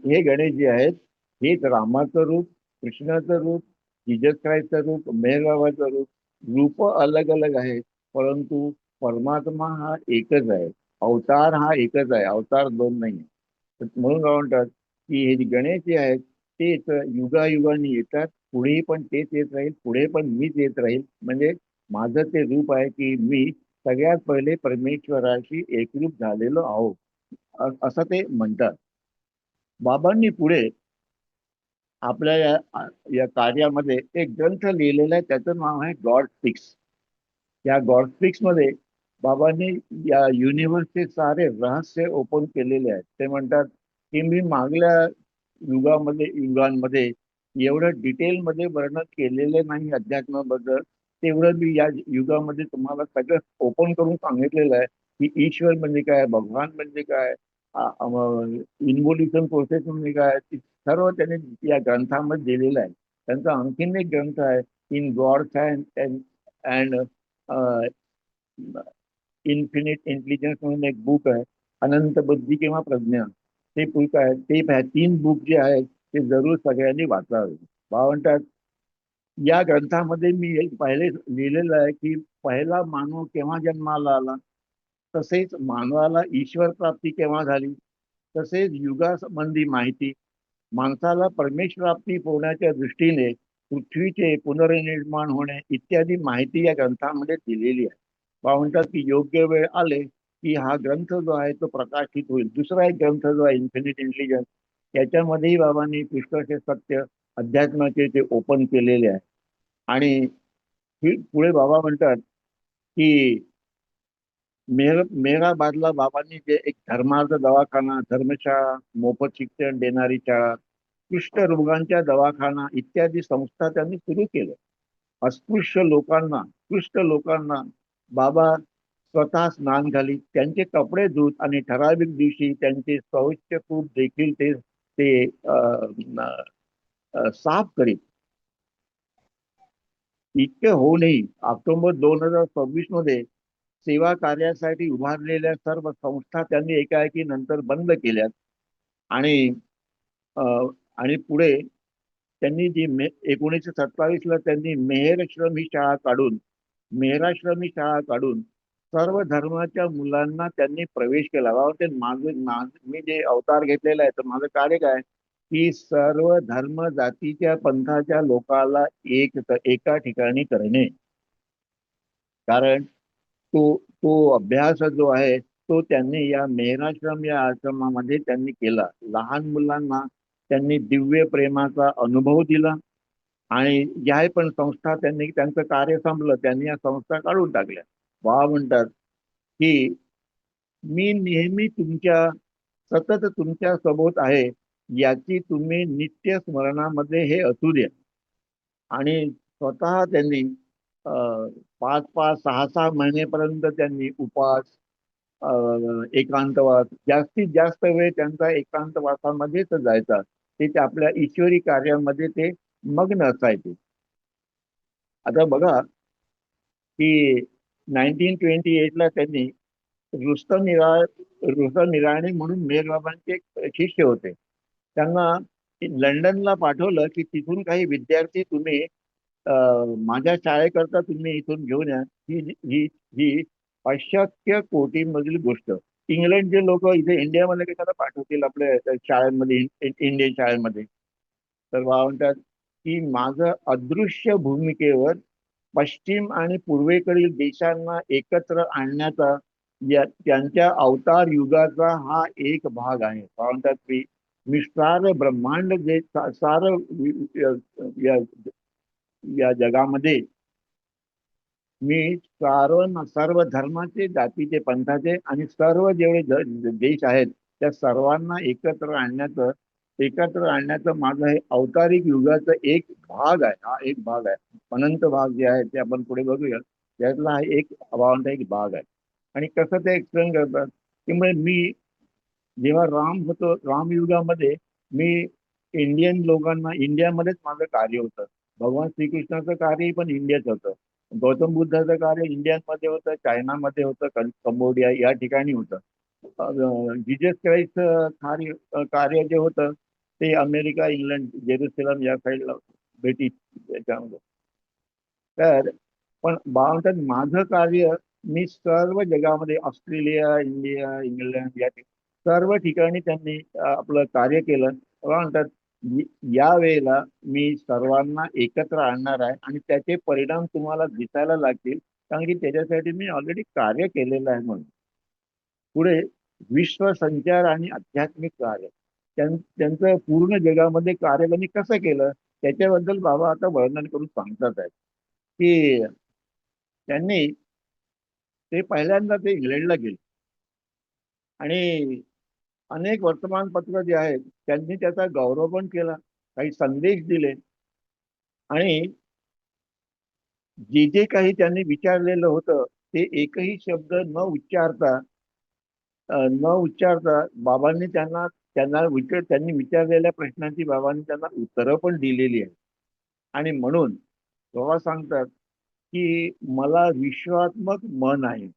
हे गणेश जे आहेत हेच रामाचं रूप, कृष्णाचं रूप, जीजस क्राईस्टचं रूप, मेहरबाबाचं रूप. रूप अलग अलग आहेत, परंतु परमात्मा हा एकच आहे. अवतार हा एकच आहे, अवतार दोन नाही. म्हणून काय म्हणतात की हे जे गणेश जे आहेत तेच युगायुगाने येतात, पुढेही पण तेच येत राहील, पुढे पण मीच येत राहील. म्हणजे माझं ते रूप आहे की मी सगळ्यात पहिले परमेश्वराशी एकरूप झालेलो आहोत, असं ते म्हणतात. बाबांनी पुढे आपल्या या कार्यामध्ये एक ग्रंथ लिहिलेला आहे, त्याचं नाव आहे गॉड स्पीक्स. या गॉड स्पीक्स मध्ये बाबांनी या युनिव्हर्सचे सारे रहस्य ओपन केलेले आहेत. ते म्हणतात की मी मागल्या युगांमध्ये एवढं डिटेलमध्ये वर्णन केलेलं नाही अध्यात्माबद्दल, तेवढं मी या युगामध्ये तुम्हाला सगळं ओपन करून सांगितलेलं आहे की ईश्वर म्हणजे काय, भगवान म्हणजे काय, इन्व्होल्युशन प्रोसेस म्हणजे काय, सर्व त्यांनी या ग्रंथामध्ये दिलेलं आहे. त्यांचा आणखीन एक ग्रंथ आहे, in gods and infinite intelligence म्हणून एक बुक आहे, अनंत बुद्धी किंवा प्रज्ञा. ते बुक आहे, ते 3 बुक जे आहेत ते जरूर सगळ्यांनी वाचावे. बाबा म्हणतात या ग्रंथामध्ये मी एक पहिले लिहिलेलं आहे की पहिला मानव केव्हा जन्माला आला, तसेच मानवाला ईश्वर प्राप्ती केव्हा झाली, तसेच युगासंबंधी माहिती, माणसाला परमेश्वराप्ती पोहण्याच्या दृष्टीने पृथ्वीचे पुनर्निर्माण होणे इत्यादी माहिती या ग्रंथामध्ये दिलेली आहे. बा म्हणतात की योग्य वेळ आले की हा ग्रंथ जो आहे तो प्रकाशित होईल. दुसरा एक ग्रंथ जो आहे इन्फिनिट इंटेलिजन्स, याच्यामध्येही बाबांनी पुष्कळचे सत्य अध्यात्माचे ते ओपन केलेले आहे. आणि पुढे बाबा म्हणतात की मेहराबादला बाबांनी जे एक धर्मार्थ दवाखाना, धर्मशाळा, मोफत शिक्षण देणारी शाळा, कुष्ठरोगांच्या दवाखाना इत्यादी संस्था त्यांनी सुरू केल्या. कुष्ठ लोकांना बाबा स्वतः स्नान घाली, त्यांचे कपडे धुत आणि ठराविक दिवशी त्यांचे शौचकूप देखील ते ते साफ करीत. इतके होऊनही ऑक्टोबर 2026 मध्ये सेवा कार्यासाठी उभारलेल्या सर्व संस्था त्यांनी एकाएकी नंतर बंद केल्यात. आणि अ, आणि पुढे त्यांनी 1927 ला त्यांनी मेहराश्रम ही शाळा काढून सर्व धर्माच्या मुलांना त्यांनी प्रवेश केला. बाबा ते मी जे अवतार घेतलेला आहे तर माझं कार्य काय की सर्व धर्म जातीच्या पंथाच्या लोकाला एका ठिकाणी करणे. कारण तो तो अभ्यास जो आहे तो त्यांनी या मेहराश्रम या आश्रमामध्ये त्यांनी केला. लहान मुलांना त्यांनी दिव्य प्रेमाचा अनुभव दिला. आणि ज्या पण संस्था त्यांनी त्यांचं कार्य संपलं, त्यांनी या संस्था काढून टाकल्या. बाबा म्हणतात की मी नेहमी सतत तुमच्या सोबत आहे, याची तुम्ही नित्य स्मरणामध्ये हे असू द्या. आणि स्वतः त्यांनी 5-5, 6-6 महिनेपर्यंत त्यांनी उपास, एकांतवास, जास्तीत जास्त वेळ त्यांचा एकांतवासामध्येच जायचा. ते आपल्या ईश्वरी कार्यामध्ये ते मग्न असायचे. आता बघा की 1928 ला त्यांनी रुस्तम इराणी म्हणून मेहरबाबांचे शिष्य होते. त्यांना लंडनला पाठवलं की तिथून काही विद्यार्थी तुम्ही माझ्या शाळेकरता तुम्ही इथून घेऊन या. ही ही ही पाश्चात्य कोटीमधील गोष्ट. इंग्लंडचे लोक इथे इंडियामध्ये कशाला पाठवतील आपल्या शाळेमध्ये, इंडियन शाळेमध्ये. तर बाबा म्हणतात की माझं अदृश्य भूमिकेवर पश्चिम आणि पूर्वेकडील देशांना एकत्र आणण्याचा त्यांच्या अवतार युगाचा हा एक भाग आहे. बाबा म्हणतात की मी सारं ब्रह्मांड जे सारं या जगामध्ये मी सर्व धर्माचे, जातीचे, पंथाचे आणि सर्व जेवढे देश आहेत त्या सर्वांना एकत्र आणण्याचं माझं हे अवतारिक युगाचा एक भाग आहे. हा एक भाग आहे. अनंत भाग जे आहे ते आपण पुढे बघूया. त्यातला हा एक अभावांचा एक भाग आहे. आणि कसं ते एक्सप्लेन करतात त्यामुळे मी जेव्हा राम युगामध्ये मी इंडियामध्येच माझं कार्य होतं. भगवान श्रीकृष्णाचं कार्य पण इंडियाच होतं. गौतम बुद्धाचं कार्य इंडियामध्ये होतं, चायनामध्ये होतं, कंबोडिया या ठिकाणी होतं. जीजस क्राइस्ट कार्य जे होतं ते अमेरिका, इंग्लंड, जेरुसलेम या साईडला ब्रिटिश याच्यामध्ये. तर पण म्हणतात माझं कार्य मी सर्व जगामध्ये ऑस्ट्रेलिया, इंडिया, इंग्लंड या सर्व ठिकाणी त्यांनी आपलं कार्य केलं. म्हणतात या वेळेला मी सर्वांना एकत्र आणणार आहे आणि त्याचे परिणाम तुम्हाला दिसायला लागतील, कारण की त्याच्यासाठी मी ऑलरेडी कार्य केलेलं आहे. म्हणून पुढे विश्व संचार आणि आध्यात्मिक कार्य त्यांचं पूर्ण जगामध्ये कार्य त्यांनी कसं केलं त्याच्याबद्दल बाबा आता वर्णन करून सांगतात आहेत की त्यांनी ते पहिल्यांदा ते इंग्लंडला गेले आणि अनेक वर्तमानपत्र जे आहेत त्यांनी त्याचा गौरव पण केला, काही संदेश दिले. आणि जे जे काही त्यांनी विचारलेलं होतं ते एकही शब्द न उच्चारता बाबांनी त्यांनी विचारलेल्या प्रश्नांची बाबांनी त्यांना उत्तरं पण दिलेली आहेत. आणि म्हणून बाबा सांगतात की मला विश्वात्मक मन आहे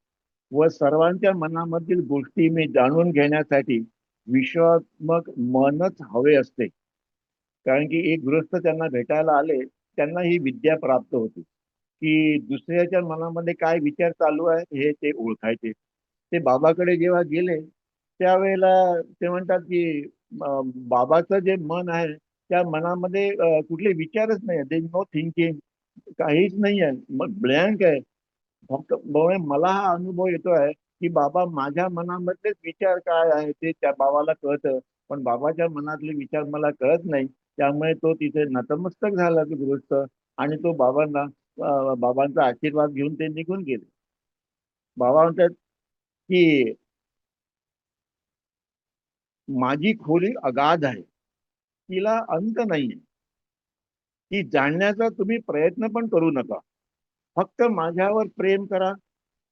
व सर्वांच्या मनामधील गोष्टी मी जाणून घेण्यासाठी विश्वात्मक मनच हवे असते. कारण की एक गृहस्थ त्यांना भेटायला आले, त्यांना ही विद्या प्राप्त होती की दुसऱ्याच्या मनामध्ये काय विचार चालू आहे हे ते ओळखायचे. ते बाबाकडे जेव्हा गेले त्यावेळेला ते म्हणतात की बाबाचं जे मन आहे त्या मनामध्ये कुठले विचारच नाही, दे नो थिंकिंग, काहीच नाही आहे, मग ब्लँक आहे. फक्त मला हा अनुभव येतो आहे की बाबा माझ्या मनामधलेच विचार काय आहे ते त्या बाबाला कळतं, पण बाबाच्या मनातले विचार मला कळत नाही. त्यामुळे तो तिथे नतमस्तक झाला तो गृहस्थ, आणि तो बाबांचा आशीर्वाद घेऊन ते निघून गेले. बाबा म्हणतात की माझी खोली अगाध आहे, तिला अंत नाहीये, ती जाणण्याचा तुम्ही प्रयत्न पण करू नका, फक्त माझ्यावर प्रेम करा.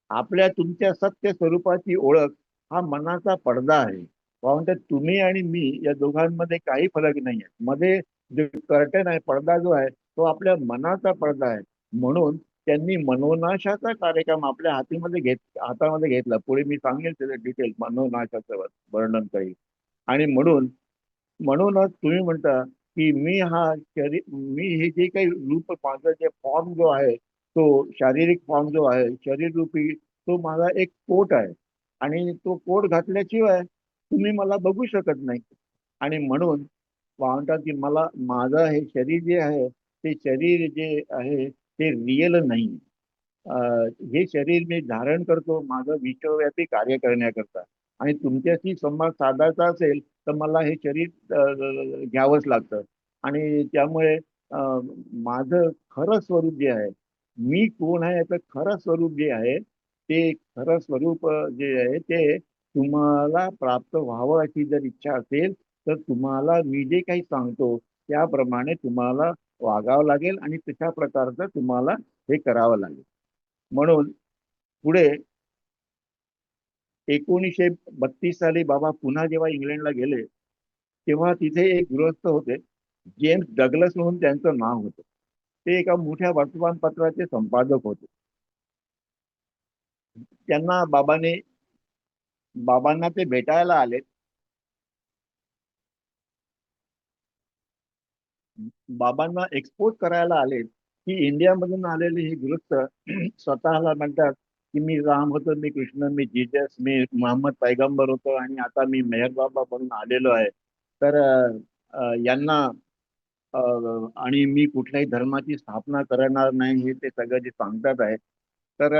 आपल्या तुमच्या सत्य स्वरूपाची ओळख हा मनाचा पडदा आहे. म्हणतात तुम्ही आणि मी या दोघांमध्ये काही फरक नाही आहे. मध्ये जो कर्टन आहे, पडदा जो आहे, तो आपल्या मनाचा पडदा आहे. म्हणून त्यांनी मनोनाशाचा कार्यक्रम आपल्या हातामध्ये घेतला. पुढे मी सांगेल त्याचं डिटेल मनोनाशाचं वर्णन काही. आणि म्हणूनच तुम्ही म्हणता की मी हे जे काही रूप, माझं जे फॉर्म जो आहे, तो शारीरिक फॉर्म जो आहे, शरीर रूपी, तो माझा एक कोट आहे, आणि तो कोट घातल्याशिवाय तुम्ही मला बघू शकत नाही. आणि म्हणून म्हणतात की माझं हे शरीर जे आहे, ते शरीर जे आहे ते रिअल नाही. हे शरीर मी धारण करतो माझं विश्वव्यापी कार्य करण्याकरता, आणि तुमच्याशी संवाद साधायचा असेल तर मला हे शरीर घ्यावंच लागतं. आणि त्यामुळे माझं खरं स्वरूप जे आहे, मी कोण आहे याचं खरं स्वरूप जे आहे, ते खरं स्वरूप जे आहे ते तुम्हाला प्राप्त व्हावं अशी जर इच्छा असेल तर तुम्हाला मी जे काही सांगतो त्याप्रमाणे तुम्हाला वागावं लागेल, आणि तशा प्रकारचं तुम्हाला हे करावं लागेल. म्हणून पुढे 1932 साली बाबा पुन्हा जेव्हा इंग्लंडला गेले तेव्हा तिथे एक गृहस्थ होते, जेम्स डगलस म्हणून त्यांचं नाव होतं. ते एका मोठ्या वर्तमानपत्राचे संपादक होते. त्यांना बाबांना ते भेटायला आले. बाबांना एक्सपोज करायला आले की इंडियामधून आलेले हे गृहस्थ स्वतःला म्हणतात की मी राम होतो, मी कृष्ण, मी जीजस, मी मोहम्मद पैगंबर होतो, आणि आता मी मेहर बाबा म्हणून आलेलो आहे. तर यांना आणि मी कुठल्याही धर्माची स्थापना करणार नाही हे ते सगळं जे सांगतात आहे. तर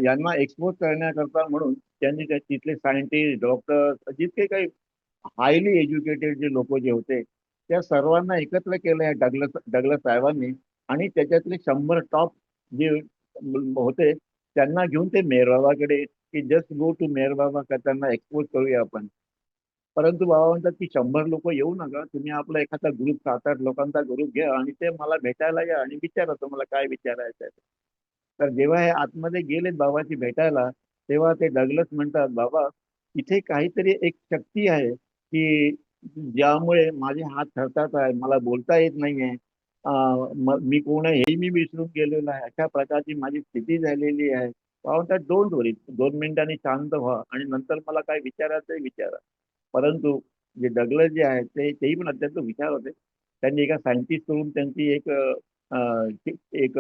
यांना एक्सपोज करण्याकरता म्हणून त्यांनी तिथले सायंटिस्ट, डॉक्टर, जितके काही हायली एज्युकेटेड जे लोक जे होते त्या सर्वांना एकत्र केलं या डगलस साहेबांनी. आणि त्याच्यातले 100 टॉप जे होते त्यांना घेऊन ते मेहर बाबाकडे, की जस्ट गो टू मेहर बाबा, का त्यांना एक्सपोज करूया आपण. परंतु बाबा म्हणतात की 100 लोक येऊ नका, तुम्ही आपला एखादा ग्रुप, 7-8 लोकांचा ग्रुप घ्या आणि ते मला भेटायला या आणि विचारा तुम्हाला काय विचारायचं आहे. तर जेव्हा हे आतमध्ये गेलेत बाबाची भेटायला, तेव्हा ते डगलस म्हणतात, बाबा इथे काहीतरी एक शक्ती आहे की ज्यामुळे माझे हात थरथरत आहे, मला बोलता येत नाहीये, मी कोण आहे हेही मी विसरून गेलेलो आहे, अशा प्रकारची माझी स्थिती झालेली आहे. बाबा म्हणतात डोंट वरी, 2 मिनिटांनी शांत व्हा आणि नंतर मला काय विचारायचं आहे विचारा. परंतु जे डगलस जे आहेत तेही पण अत्यंत हुशार होते. त्यांनी एका सायंटिस्ट कडून त्यांची एक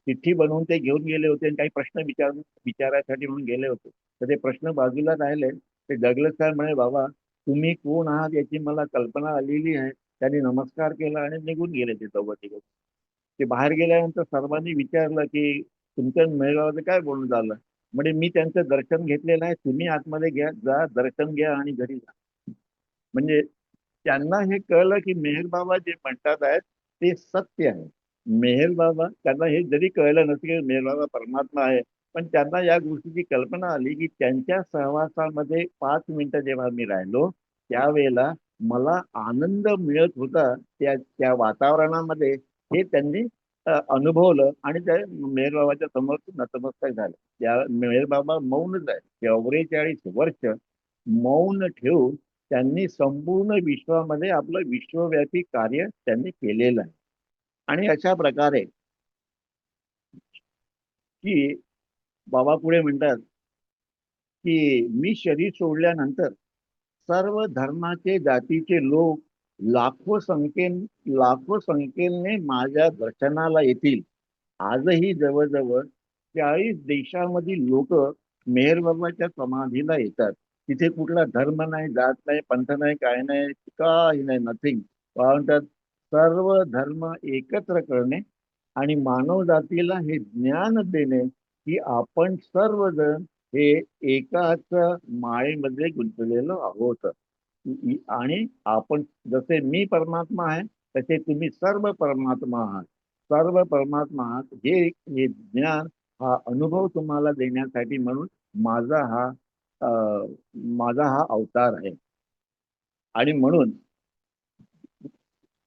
चिठ्ठी बनवून ते घेऊन गेले होते, आणि काही प्रश्न विचारायसाठी म्हणून गेले होते. तर ते प्रश्न बाजूला राहिले. ते डगलस साहेब म्हणे, बाबा तुम्ही कोण आहात याची मला कल्पना आलेली आहे. त्यांनी नमस्कार केला आणि निघून गेले ते दोघं तिघं. ते बाहेर गेल्यानंतर सर्वांनी विचारलं की तुमच्या मेळाव्याचं काय बोलणं झालं. म्हणजे मी त्यांचं दर्शन घेतलेलं आहे, तुम्ही आतमध्ये जा, दर्शन घ्या आणि घरी जा. म्हणजे त्यांना हे कळलं की मेहर बाबा जे म्हणतात आहेत ते सत्य आहे. मेहर बाबा त्यांना हे जरी कळलं नसेल की मेहर बाबा परमात्मा आहे, पण त्यांना या गोष्टीची कल्पना आली की त्यांच्या सहवासामध्ये 5 मिनिटं जेव्हा मी राहिलो त्यावेळेला मला आनंद मिळत होता त्या त्या वातावरणामध्ये, हे त्यांनी अनुभवलं. आणि त्या मेहर बाबाच्या समोर नतमस्तक झाले. त्या मेहर बाबा मौनच आहे. 44 वर्ष मौन ठेवून त्यांनी संपूर्ण विश्वामध्ये आपलं विश्वव्यापी कार्य त्यांनी केलेलं आहे. आणि अशा प्रकारे की बाबा पुढे म्हणतात की मी शरीर सोडल्यानंतर सर्व धर्माचे, जातीचे लोक लाखो संख्येने माझ्या दर्शनाला येतील. आजही जवळजवळ 40 देशामधील लोक मेहर बाबाच्या समाधीला येतात. तिथे कुठला धर्म नाही, जात नाही, पंथ नाही, काय नाही, काही नाही, नथिंग. म्हणतात सर्व धर्म एकत्र करणे आणि मानव जातीला हे ज्ञान देणे की आपण सर्वजण हे एकाच माळेमध्ये गुंतलेलो आहोत. आणि आपण जसे मी परमात्मा आहे तसे तुम्ही सर्व परमात्मा आहात. सर्व परमात्मा आहात हे ज्ञान, हा अनुभव तुम्हाला देण्यासाठी म्हणून माझा हा माझा हा अवतार आहे. आणि म्हणून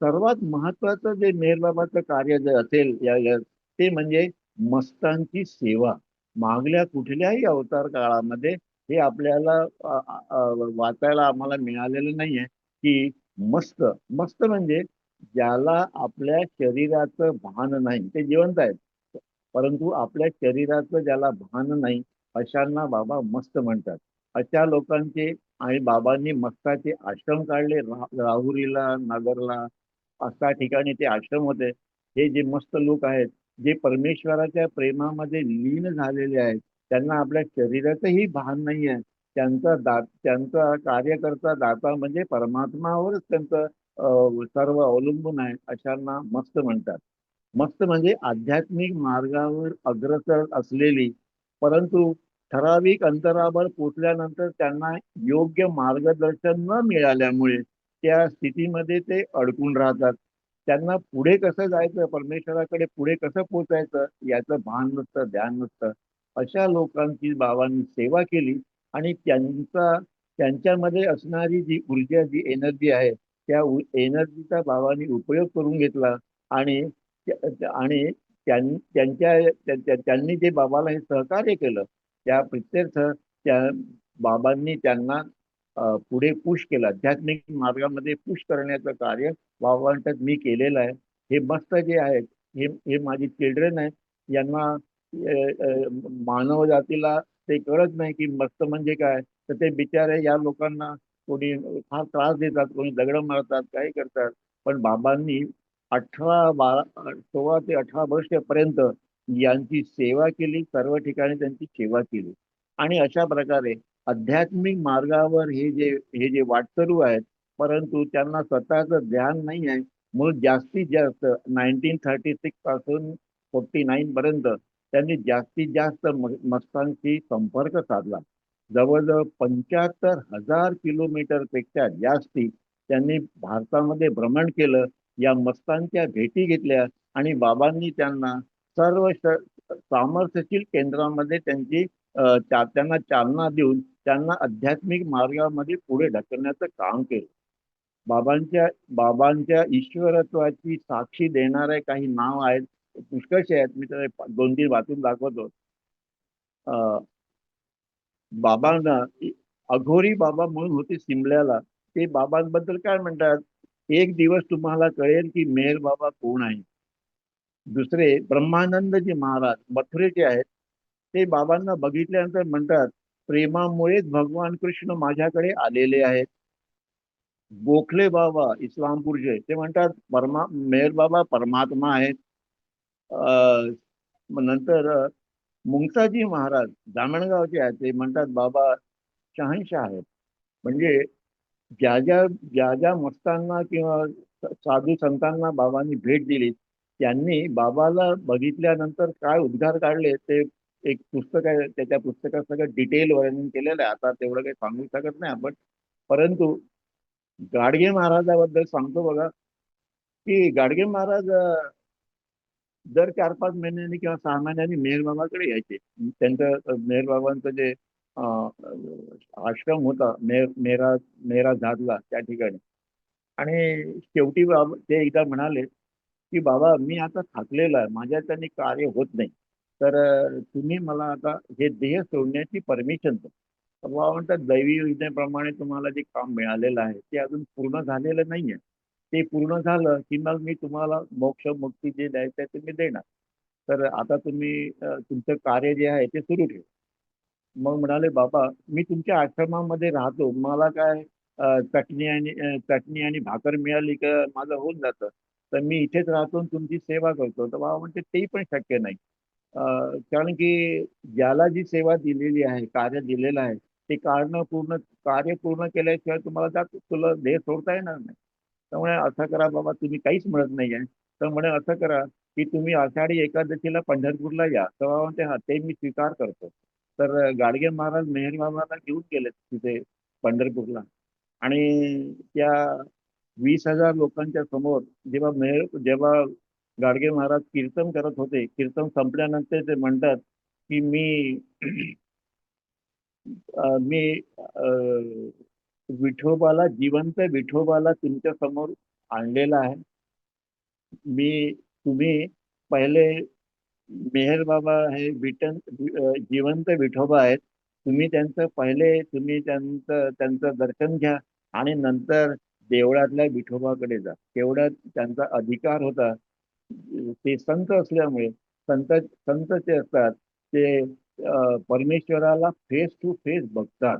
सर्वात महत्वाचं जे मेहरबाबाचं कार्य जे असेल ते म्हणजे मस्तांची सेवा. मागल्या कुठल्याही अवतार काळामध्ये हे आपल्याला वाचायला आम्हाला मिळालेलं नाहीये की मस्त मस्त म्हणजे ज्याला आपल्या शरीराचं भान नाही, ते जिवंत आहेत परंतु आपल्या शरीराचं ज्याला भान नाही अशांना बाबा मस्त म्हणतात. अशा लोकांचे आणि बाबांनी मस्ताचे आश्रम काढले राहुरीला, नगरला, अशा ठिकाणी ते आश्रम होते. हे जे मस्त लोक आहेत जे परमेश्वराच्या प्रेमामध्ये लीन झालेले आहेत, त्यांना आपल्या शरीराचंही भान नाही आहे. त्यांचा कार्यकर्ता दाता म्हणजे परमात्मावरच त्यांचं सर्व अवलंबून आहे, अशांना मस्त म्हणतात. मस्त म्हणजे आध्यात्मिक मार्गावर अग्रसर असलेली, परंतु ठराविक अंतरावर पोचल्यानंतर त्यांना योग्य मार्गदर्शन न मिळाल्यामुळे त्या स्थितीमध्ये ते अडकून राहतात. त्यांना पुढे कसं जायचं, परमेश्वराकडे पुढे कसं पोचायचं याचं भान नसतं, ध्यान नसतं. अशा लोकांची बाबांनी सेवा केली आणि त्यांच्यामध्ये असणारी जी ऊर्जा, जी एनर्जी आहे, त्या एनर्जीचा बाबांनी उपयोग करून घेतला. आणि आणि त्यांनी जे बाबाला हे सहकार्य केलं त्या प्रित्यर्थ त्या बाबांनी त्यांना पुढे पुश केलं, आध्यात्मिक मार्गामध्ये पुश करण्याचं कार्य बाबांच्यात मी केलेलं आहे. हे मस्त जे आहेत हे माझी चिल्ड्रन आहेत. यांना मानव जातीला ते कळत नाही की मस्त म्हणजे काय. तर ते बिचारे या लोकांना कोणी फार त्रास देतात, कोणी दगड मारतात, काही करतात. पण बाबांनी 16 ते 18 वर्षापर्यंत यांची सेवा केली, सर्व ठिकाणी त्यांची सेवा केली. आणि अशा प्रकारे आध्यात्मिक मार्गावर हे जे वाटसरू आहेत, परंतु त्यांना स्वतःचं ध्यान नाही आहे, म्हणून जास्तीत जास्त 1936 पासून 49 पर्यंत त्यांनी जास्तीत जास्त मस्तांशी संपर्क साधला. जवळजवळ 75,000 किलोमीटर पेक्षा जास्ती त्यांनी भारतामध्ये भ्रमण केलं, या मस्तांच्या भेटी घेतल्या आणि बाबांनी त्यांना सर्व सामर्थ्यशील केंद्रामध्ये त्यांना चालना देऊन त्यांना आध्यात्मिक मार्गामध्ये पुढे ढकलण्याचं काम केलं. बाबांच्या ईश्वरत्वाची साक्षी देणारे काही नाव आहेत, पुष्कळसे आहेत. मी त्याला 2-3 वाचून दाखवतो. बाबांना अघोरी बाबा म्हणून होते सिमल्याला. ते बाबांबद्दल काय म्हणतात, एक दिवस तुम्हाला कळेल की मेहर बाबा कोण आहे. दुसरे ब्रह्मानंदजी महाराज मथुरेचे आहेत. ते बाबांना बघितल्यानंतर म्हणतात, प्रेमामुळेच भगवान कृष्ण माझ्याकडे आलेले आहेत. गोखले बाबा इस्लामपूरचे, ते म्हणतात मेहर बाबा परमात्मा आहेत. नंतर मुंगसाजी महाराज दामणगावचे आहेत, ते म्हणतात बाबा शहानशाह आहेत. म्हणजे ज्या मस्तांना किंवा साधू संतांना बाबांनी भेट दिली, त्यांनी बाबाला बघितल्यानंतर काय उद्गार काढले ते एक पुस्तक आहे. त्या पुस्तकात सगळं डिटेल वर्णन केलेलं आहे. आता तेवढं काही सांगू शकत नाही आपण. परंतु गाडगे महाराजाबद्दल सांगतो बघा, की गाडगे महाराज दर 4-5 महिन्यांनी किंवा 6 महिन्यांनी मेहर बाबाकडे यायचे. त्यांचं मेहर बाबांचं जे आश्रम होता मेहरा झादला त्या ठिकाणी. आणि शेवटी ते एकदा म्हणाले की बाबा मी आता थकलेलो आहे, माझ्याच्याने कार्य होत नाही, तर तुम्ही मला आता हे देह सोडण्याची परमिशन द्या. तर बाबा म्हणतात दैवी योजनेप्रमाणे तुम्हाला जे काम मिळालेलं आहे ते अजून पूर्ण झालेलं नाहीये. ते पूर्ण झालं की मग मी तुम्हाला मोक्ष मुक्ती जे द्यायचं आहे ते मी देणार. तर आता तुम्ही तुमचं कार्य जे आहे ते सुरू ठेवा. मग म्हणाले बाबा मी तुमच्या आश्रमामध्ये राहतो, मला काय चटणी आणि भाकर मिळाली का माझं होऊन जातं, तर मी इथेच राहतो आणि तुमची सेवा करतो. तर बाबा म्हणते तेही पण शक्य नाही. कारण की ज्याला जी सेवा दिलेली आहे, कार्य दिलेलं आहे, ते कार्य पूर्ण केल्याशिवाय तुम्हाला तुला देह सोडता येणार नाही. त्यामुळे असं करा बाबा, तुम्ही काहीच म्हणत नाहीये, तर म्हणे असं करा की तुम्ही आषाढी एकादशीला पंढरपूरला या. तेव्हा म्हणते हा ते मी स्वीकार करतो. तर गाडगे महाराज मेहर बाबांना घेऊन गेले तिथे पंढरपूरला. आणि त्या 20,000 लोकांच्या समोर जेव्हा गाडगे महाराज कीर्तन करत होते, कीर्तन संपल्यानंतर ते म्हणतात की मी जिवंत विठोबाला तुमच्या समोर आणलेला आहे. तुम्ही पहिले मेहर बाबा हे जिवंत विठोबा आहेत. तुम्ही त्यांचं दर्शन घ्या आणि नंतर देवळातल्या विठोबाकडे जा. तेवढा त्यांचा अधिकार होता. ते संत असल्यामुळे संत संत जे असतात ते परमेश्वराला फेस टू फेस बघतात.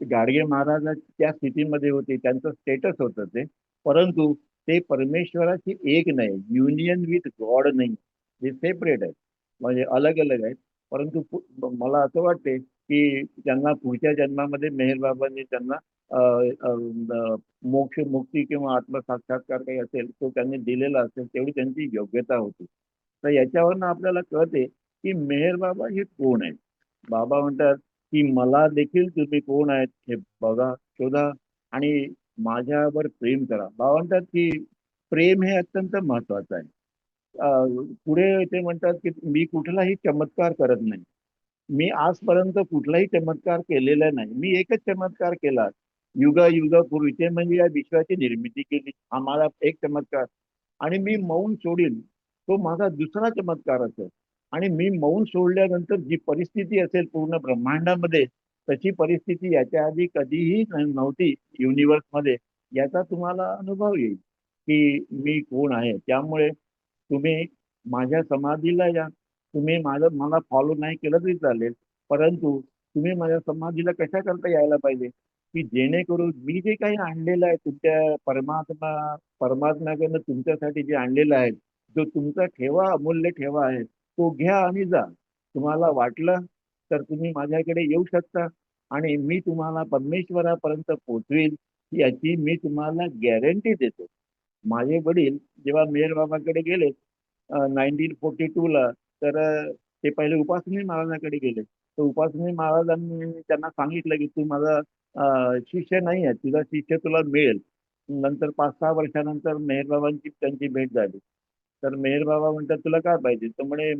गाडगे महाराज त्या स्थितीमध्ये होते, त्यांचं स्टेटस होतं ते. परंतु ते परमेश्वराची एक नाही, युनियन विथ गॉड नाही, ते सेपरेट आहेत, म्हणजे अलग अलग आहेत. परंतु मला असं वाटते की त्यांना पुढच्या जन्मामध्ये मेहर बाबांनी त्यांना मोक्ष मुक्ती किंवा आत्मसाक्षात्कार काही असेल तो त्यांनी दिलेला असेल, तेवढी त्यांची योग्यता होती. तर याच्यावरनं आपल्याला कळते की मेहर बाबा हे कोण आहेत. बाबा म्हणतात की मला देखील तुम्ही कोण आहेत हे बघा, शोधा आणि माझ्यावर प्रेम करा. बाबा म्हणतात की प्रेम हे अत्यंत महत्वाचं आहे. पुढे ते म्हणतात की मी कुठलाही चमत्कार करत नाही. मी आजपर्यंत कुठलाही चमत्कार केलेला नाही. मी एकच चमत्कार केला युगापूर्वी, ते म्हणजे या विश्वाची निर्मिती केली. हा माझा एक चमत्कार. आणि मी मौन सोडीन तो माझा दुसरा चमत्कार असेल. आणि मी मौन सोडल्यानंतर जी परिस्थिती असेल पूर्ण ब्रह्मांडामध्ये, तशी परिस्थिती याच्या आधी कधीही नव्हती युनिव्हर्समध्ये. याचा तुम्हाला अनुभव येईल की मी कोण आहे. त्यामुळे तुम्ही माझ्या समाधीला या. तुम्ही मला फॉलो नाही केलं तरी चालेल, परंतु तुम्ही माझ्या समाधीला कशा करता यायला पाहिजे की जेणेकरून मी जे काही आणलेलं आहे तुमच्या परमात्म्याकडनं तुमच्यासाठी जे आणलेलं आहे, जो तुमचा ठेवा, अमूल्य ठेवा आहे, तो घ्या आणि जा. तुम्हाला वाटलं तर तुम्ही माझ्याकडे येऊ शकता आणि मी तुम्हाला परमेश्वरापर्यंत पोहोचवील, याची मी तुम्हाला गॅरंटी देतो. माझे वडील जेव्हा मेहर बाबाकडे गेले 1942ला, तर ते पहिले उपासनी महाराजांकडे गेले. तर उपासनी महाराजांनी त्यांना सांगितलं की तू माझा शिष्य नाही आहे, तुझा शिष्य तुला मिळेल. नंतर 5-6 वर्षानंतर मेहर बाबांची त्यांची भेट झाली. तर मेहर बाबा म्हणतात तुला काय पाहिजे, तर म्हणे